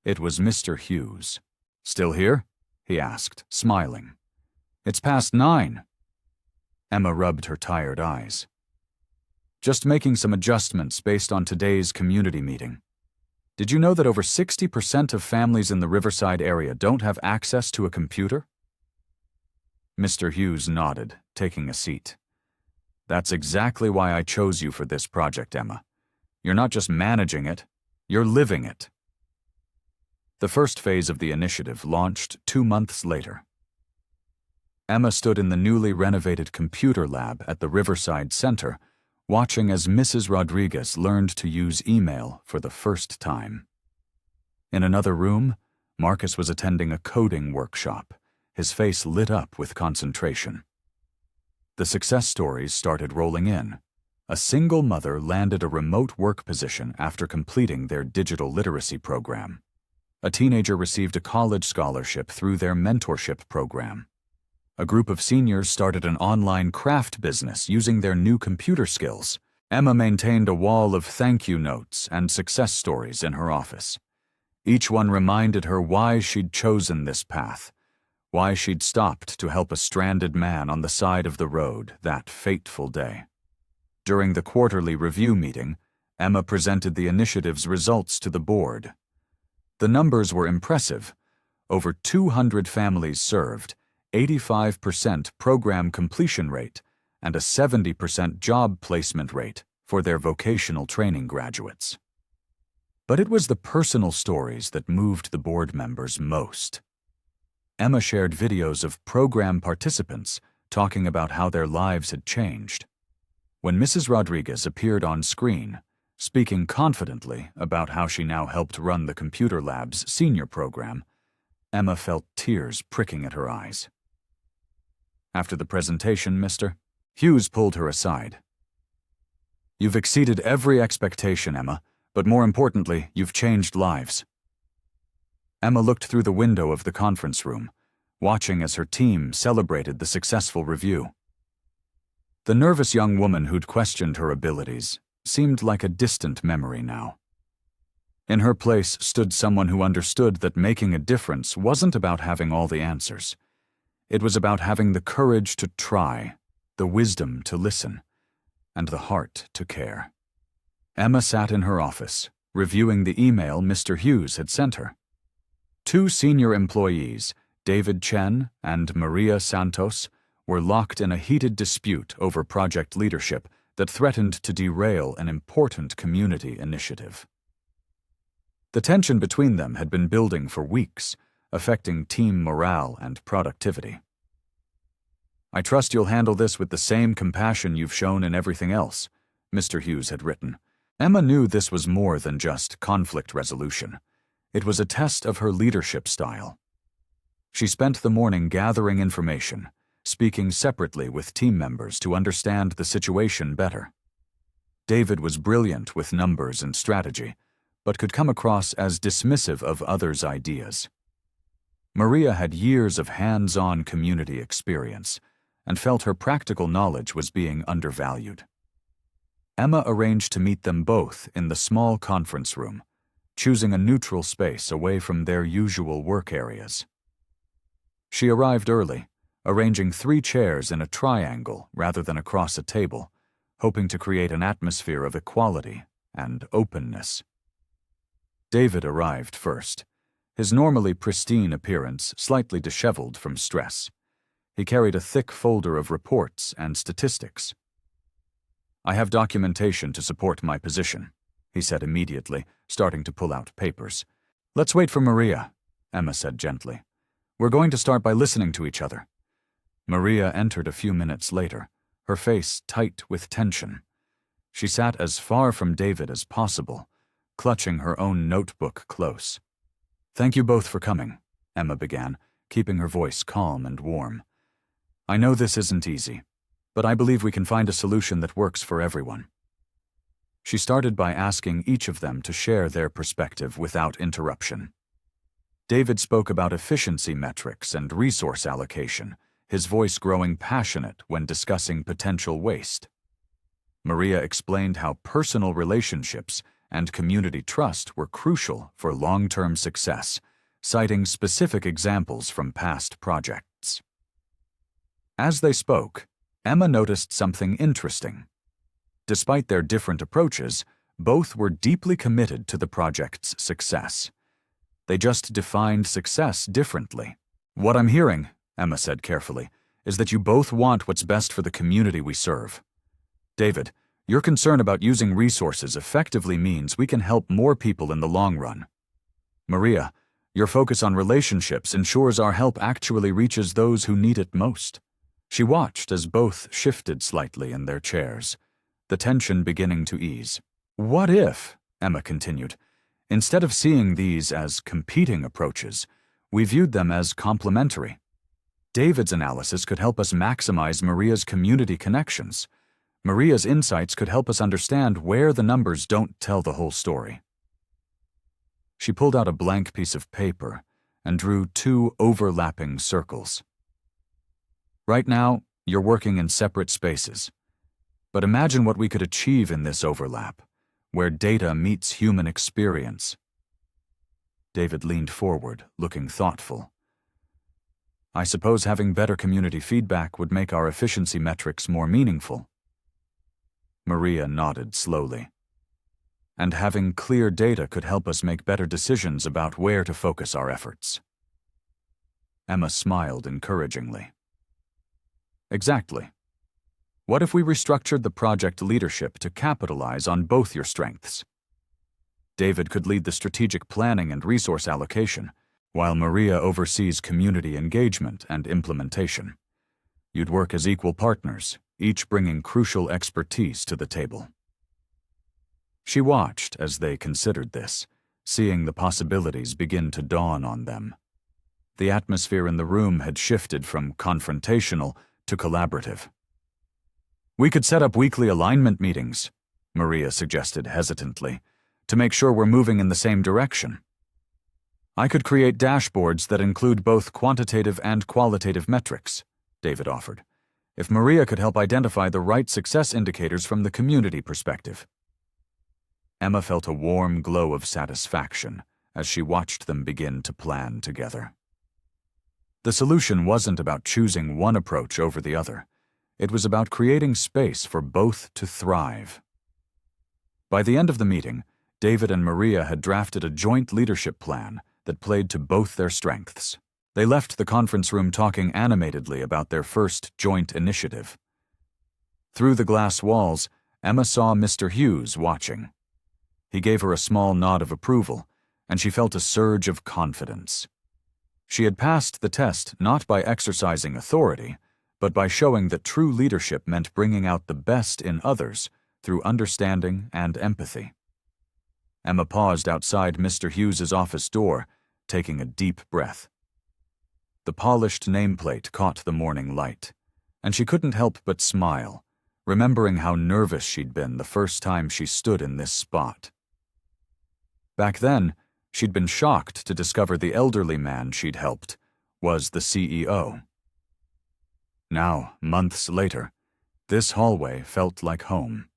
It was Mr. Hughes. "Still here?" he asked, smiling. "It's past 9. Emma rubbed her tired eyes. "Just making some adjustments based on today's community meeting. Did you know that over 60% of families in the Riverside area don't have access to a computer?" Mr. Hughes nodded, taking a seat. That's exactly why I chose you for this project, Emma. You're not just managing it, you're living it. The first phase of the initiative launched 2 months later. Emma stood in the newly renovated computer lab at the Riverside Center, watching as Mrs. Rodriguez learned to use email for the first time. In another room, Marcus was attending a coding workshop, his face lit up with concentration. The success stories started rolling in. A single mother landed a remote work position after completing their digital literacy program. A teenager received a college scholarship through their mentorship program. A group of seniors started an online craft business using their new computer skills. Emma maintained a wall of thank you notes and success stories in her office. Each one reminded her why she'd chosen this path, why she'd stopped to help a stranded man on the side of the road that fateful day. During the quarterly review meeting, Emma presented the initiative's results to the board. The numbers were impressive. Over 200 families served, 85% program completion rate, and a 70% job placement rate for their vocational training graduates. But it was the personal stories that moved the board members most. Emma shared videos of program participants talking about how their lives had changed. When Mrs. Rodriguez appeared on screen, speaking confidently about how she now helped run the computer lab's senior program, Emma felt tears pricking at her eyes. After the presentation, Mr. Hughes pulled her aside. You've exceeded every expectation, Emma, but more importantly, you've changed lives. Emma looked through the window of the conference room, watching as her team celebrated the successful review. The nervous young woman who'd questioned her abilities seemed like a distant memory now. In her place stood someone who understood that making a difference wasn't about having all the answers. It was about having the courage to try, the wisdom to listen, and the heart to care. Emma sat in her office, reviewing the email Mr. Hughes had sent her. 2 senior employees, David Chen and Maria Santos, were locked in a heated dispute over project leadership that threatened to derail an important community initiative. The tension between them had been building for weeks, affecting team morale and productivity. I trust you'll handle this with the same compassion you've shown in everything else, Mr. Hughes had written. Emma knew this was more than just conflict resolution. It was a test of her leadership style. She spent the morning gathering information, speaking separately with team members to understand the situation better. David was brilliant with numbers and strategy, but could come across as dismissive of others' ideas. Maria had years of hands-on community experience and felt her practical knowledge was being undervalued. Emma arranged to meet them both in the small conference room, choosing a neutral space away from their usual work areas. She arrived early, arranging 3 chairs in a triangle rather than across a table, hoping to create an atmosphere of equality and openness. David arrived first, his normally pristine appearance slightly disheveled from stress. He carried a thick folder of reports and statistics. I have documentation to support my position, he said immediately, starting to pull out papers. Let's wait for Maria, Emma said gently. We're going to start by listening to each other. Maria entered a few minutes later, her face tight with tension. She sat as far from David as possible, clutching her own notebook close. Thank you both for coming, Emma began, keeping her voice calm and warm. I know this isn't easy, but I believe we can find a solution that works for everyone. She started by asking each of them to share their perspective without interruption. David spoke about efficiency metrics and resource allocation, his voice growing passionate when discussing potential waste. Maria explained how personal relationships and community trust were crucial for long-term success, citing specific examples from past projects. As they spoke, Emma noticed something interesting. Despite their different approaches, both were deeply committed to the project's success. They just defined success differently. What I'm hearing, Emma said carefully, is that you both want what's best for the community we serve. David, your concern about using resources effectively means we can help more people in the long run. Maria, your focus on relationships ensures our help actually reaches those who need it most. She watched as both shifted slightly in their chairs, the tension beginning to ease. What if, Emma continued, instead of seeing these as competing approaches, we viewed them as complementary? David's analysis could help us maximize Maria's community connections. Maria's insights could help us understand where the numbers don't tell the whole story. She pulled out a blank piece of paper and drew 2 overlapping circles. Right now, you're working in separate spaces. But imagine what we could achieve in this overlap, where data meets human experience. David leaned forward, looking thoughtful. I suppose having better community feedback would make our efficiency metrics more meaningful. Maria nodded slowly. And having clear data could help us make better decisions about where to focus our efforts. Emma smiled encouragingly. Exactly. What if we restructured the project leadership to capitalize on both your strengths? David could lead the strategic planning and resource allocation, while Maria oversees community engagement and implementation. You'd work as equal partners, each bringing crucial expertise to the table. She watched as they considered this, seeing the possibilities begin to dawn on them. The atmosphere in the room had shifted from confrontational to collaborative. We could set up weekly alignment meetings, Maria suggested hesitantly, to make sure we're moving in the same direction. I could create dashboards that include both quantitative and qualitative metrics, David offered, if Maria could help identify the right success indicators from the community perspective. Emma felt a warm glow of satisfaction as she watched them begin to plan together. The solution wasn't about choosing one approach over the other. It was about creating space for both to thrive. By the end of the meeting, David and Maria had drafted a joint leadership plan that played to both their strengths. They left the conference room talking animatedly about their first joint initiative. Through the glass walls, Emma saw Mr. Hughes watching. He gave her a small nod of approval, and she felt a surge of confidence. She had passed the test not by exercising authority, but by showing that true leadership meant bringing out the best in others through understanding and empathy. Emma paused outside Mr. Hughes's office door, taking a deep breath. The polished nameplate caught the morning light, and she couldn't help but smile, remembering how nervous she'd been the first time she stood in this spot. Back then, she'd been shocked to discover the elderly man she'd helped was the CEO. Now, months later, this hallway felt like home.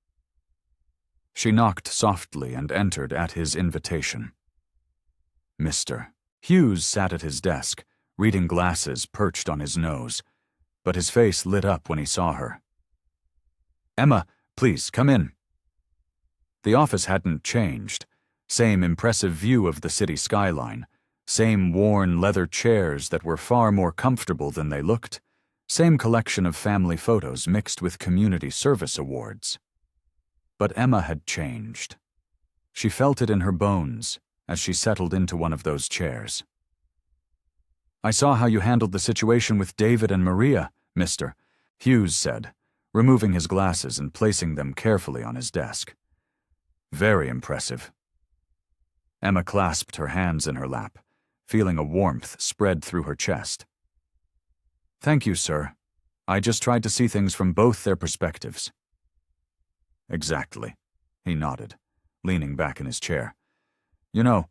She knocked softly and entered at his invitation. Mr. Hughes sat at his desk, reading glasses perched on his nose, but his face lit up when he saw her. Emma, please, come in. The office hadn't changed. Same impressive view of the city skyline, same worn leather chairs that were far more comfortable than they looked, same collection of family photos mixed with community service awards. But Emma had changed. She felt it in her bones as she settled into one of those chairs. I saw how you handled the situation with David and Maria, Mr. Hughes said, removing his glasses and placing them carefully on his desk. Very impressive. Emma clasped her hands in her lap, feeling a warmth spread through her chest. Thank you, sir. I just tried to see things from both their perspectives. Exactly, he nodded, leaning back in his chair. You know,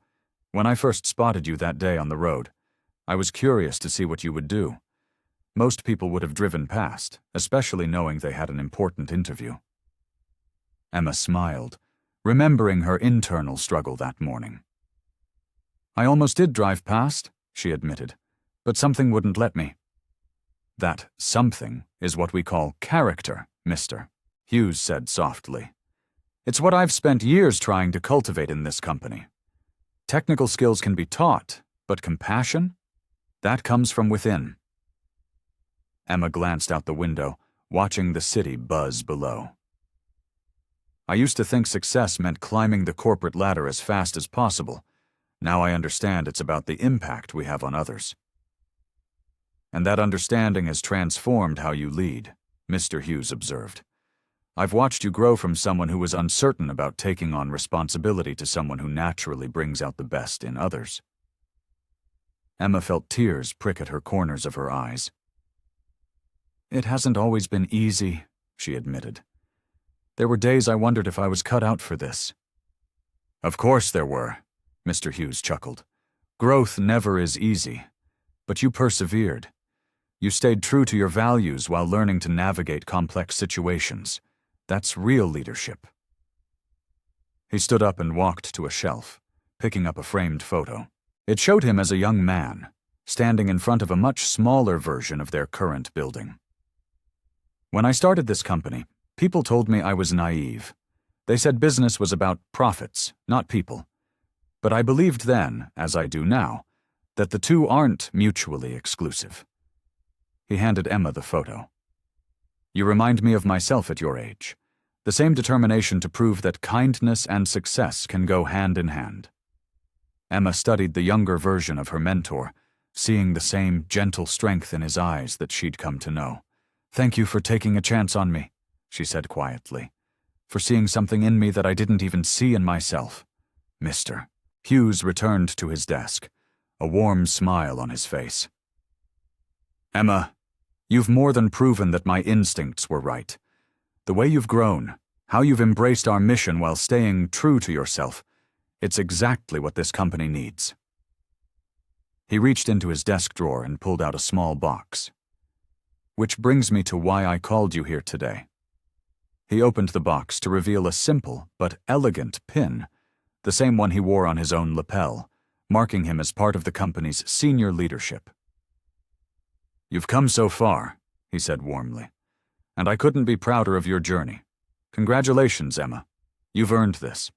when I first spotted you that day on the road, I was curious to see what you would do. Most people would have driven past, especially knowing they had an important interview. Emma smiled, remembering her internal struggle that morning. I almost did drive past, she admitted, but something wouldn't let me. That something is what we call character, Mr. Hughes said softly. It's what I've spent years trying to cultivate in this company. Technical skills can be taught, but compassion? That comes from within. Emma glanced out the window, watching the city buzz below. I used to think success meant climbing the corporate ladder as fast as possible. Now I understand it's about the impact we have on others. And that understanding has transformed how you lead, Mr. Hughes observed. I've watched you grow from someone who was uncertain about taking on responsibility to someone who naturally brings out the best in others. Emma felt tears prick at her corners of her eyes. It hasn't always been easy, she admitted. There were days I wondered if I was cut out for this. Of course there were, Mr. Hughes chuckled. Growth never is easy, but you persevered. You stayed true to your values while learning to navigate complex situations. That's real leadership. He stood up and walked to a shelf, picking up a framed photo. It showed him as a young man, standing in front of a much smaller version of their current building. When I started this company, people told me I was naive. They said business was about profits, not people. But I believed then, as I do now, that the two aren't mutually exclusive. He handed Emma the photo. You remind me of myself at your age. The same determination to prove that kindness and success can go hand in hand. Emma studied the younger version of her mentor, seeing the same gentle strength in his eyes that she'd come to know. Thank you for taking a chance on me, she said quietly, for seeing something in me that I didn't even see in myself. Mr. Hughes returned to his desk, a warm smile on his face. Emma, you've more than proven that my instincts were right. The way you've grown, how you've embraced our mission while staying true to yourself, it's exactly what this company needs. He reached into his desk drawer and pulled out a small box. Which brings me to why I called you here today. He opened the box to reveal a simple but elegant pin, the same one he wore on his own lapel, marking him as part of the company's senior leadership. You've come so far, he said warmly, and I couldn't be prouder of your journey. Congratulations, Emma. You've earned this.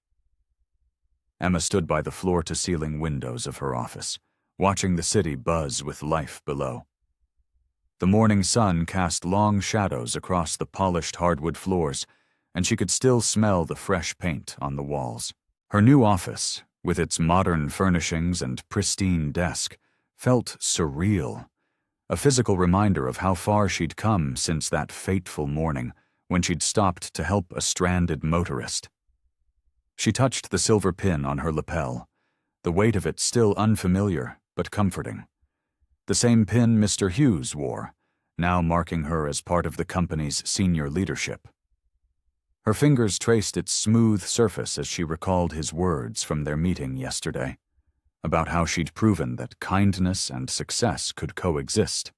Emma stood by the floor-to-ceiling windows of her office, watching the city buzz with life below. The morning sun cast long shadows across the polished hardwood floors, and she could still smell the fresh paint on the walls. Her new office, with its modern furnishings and pristine desk, felt surreal, a physical reminder of how far she'd come since that fateful morning when she'd stopped to help a stranded motorist. She touched the silver pin on her lapel, the weight of it still unfamiliar but comforting. The same pin Mr. Hughes wore, now marking her as part of the company's senior leadership. Her fingers traced its smooth surface as she recalled his words from their meeting yesterday, about how she'd proven that kindness and success could coexist.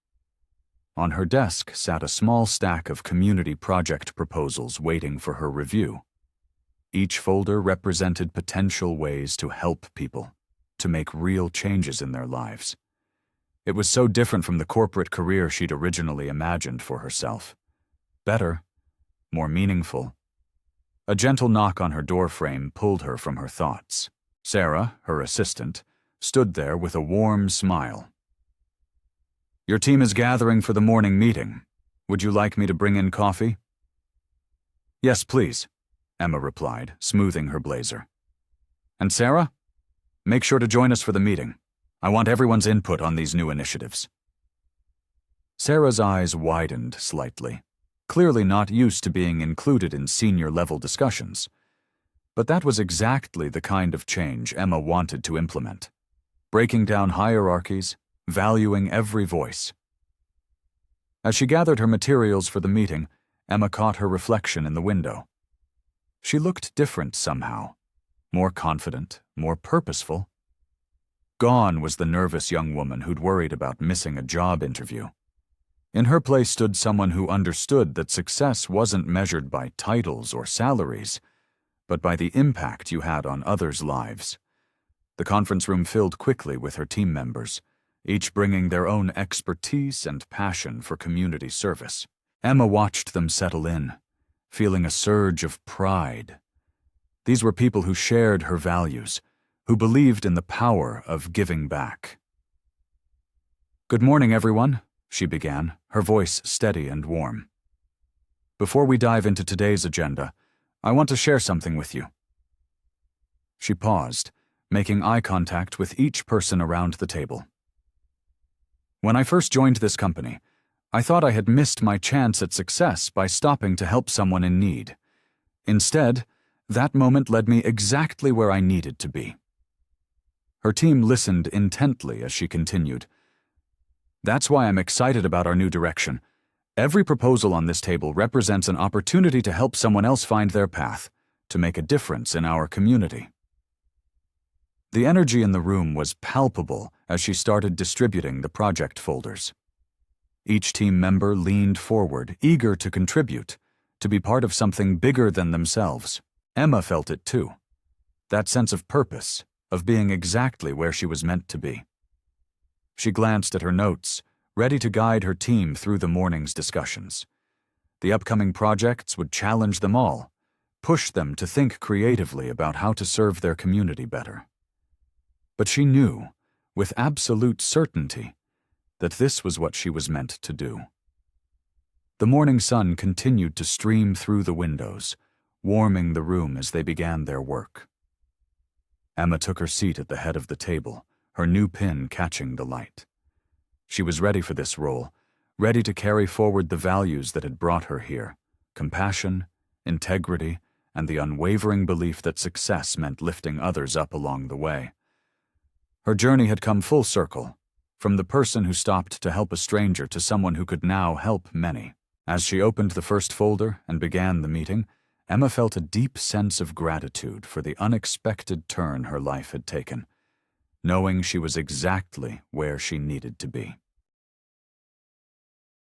On her desk sat a small stack of community project proposals waiting for her review. Each folder represented potential ways to help people, to make real changes in their lives. It was so different from the corporate career she'd originally imagined for herself. Better, more meaningful. A gentle knock on her doorframe pulled her from her thoughts. Sarah, her assistant, stood there with a warm smile. Your team is gathering for the morning meeting. Would you like me to bring in coffee? Yes, please, Emma replied, smoothing her blazer. And Sarah? Make sure to join us for the meeting. I want everyone's input on these new initiatives. Sarah's eyes widened slightly, clearly not used to being included in senior-level discussions. But that was exactly the kind of change Emma wanted to implement, breaking down hierarchies, valuing every voice. As she gathered her materials for the meeting, Emma caught her reflection in the window. She looked different somehow, more confident, more purposeful. Gone was the nervous young woman who'd worried about missing a job interview. In her place stood someone who understood that success wasn't measured by titles or salaries, but by the impact you had on others' lives. The conference room filled quickly with her team members, each bringing their own expertise and passion for community service. Emma watched them settle in, feeling a surge of pride. These were people who shared her values, who believed in the power of giving back. Good morning, everyone, she began, her voice steady and warm. "Before we dive into today's agenda, I want to share something with you." She paused, making eye contact with each person around the table. "When I first joined this company, I thought I had missed my chance at success by stopping to help someone in need. Instead, that moment led me exactly where I needed to be." Her team listened intently as she continued. "That's why I'm excited about our new direction. Every proposal on this table represents an opportunity to help someone else find their path, to make a difference in our community." The energy in the room was palpable as she started distributing the project folders. Each team member leaned forward, eager to contribute, to be part of something bigger than themselves. Emma felt it too. That sense of purpose, of being exactly where she was meant to be. She glanced at her notes, ready to guide her team through the morning's discussions. The upcoming projects would challenge them all, push them to think creatively about how to serve their community better. But she knew, with absolute certainty, that this was what she was meant to do. The morning sun continued to stream through the windows, warming the room as they began their work. Emma took her seat at the head of the table, her new pin catching the light. She was ready for this role, ready to carry forward the values that had brought her here: compassion, integrity, and the unwavering belief that success meant lifting others up along the way. Her journey had come full circle, from the person who stopped to help a stranger to someone who could now help many. As she opened the first folder and began the meeting, Emma felt a deep sense of gratitude for the unexpected turn her life had taken, knowing she was exactly where she needed to be.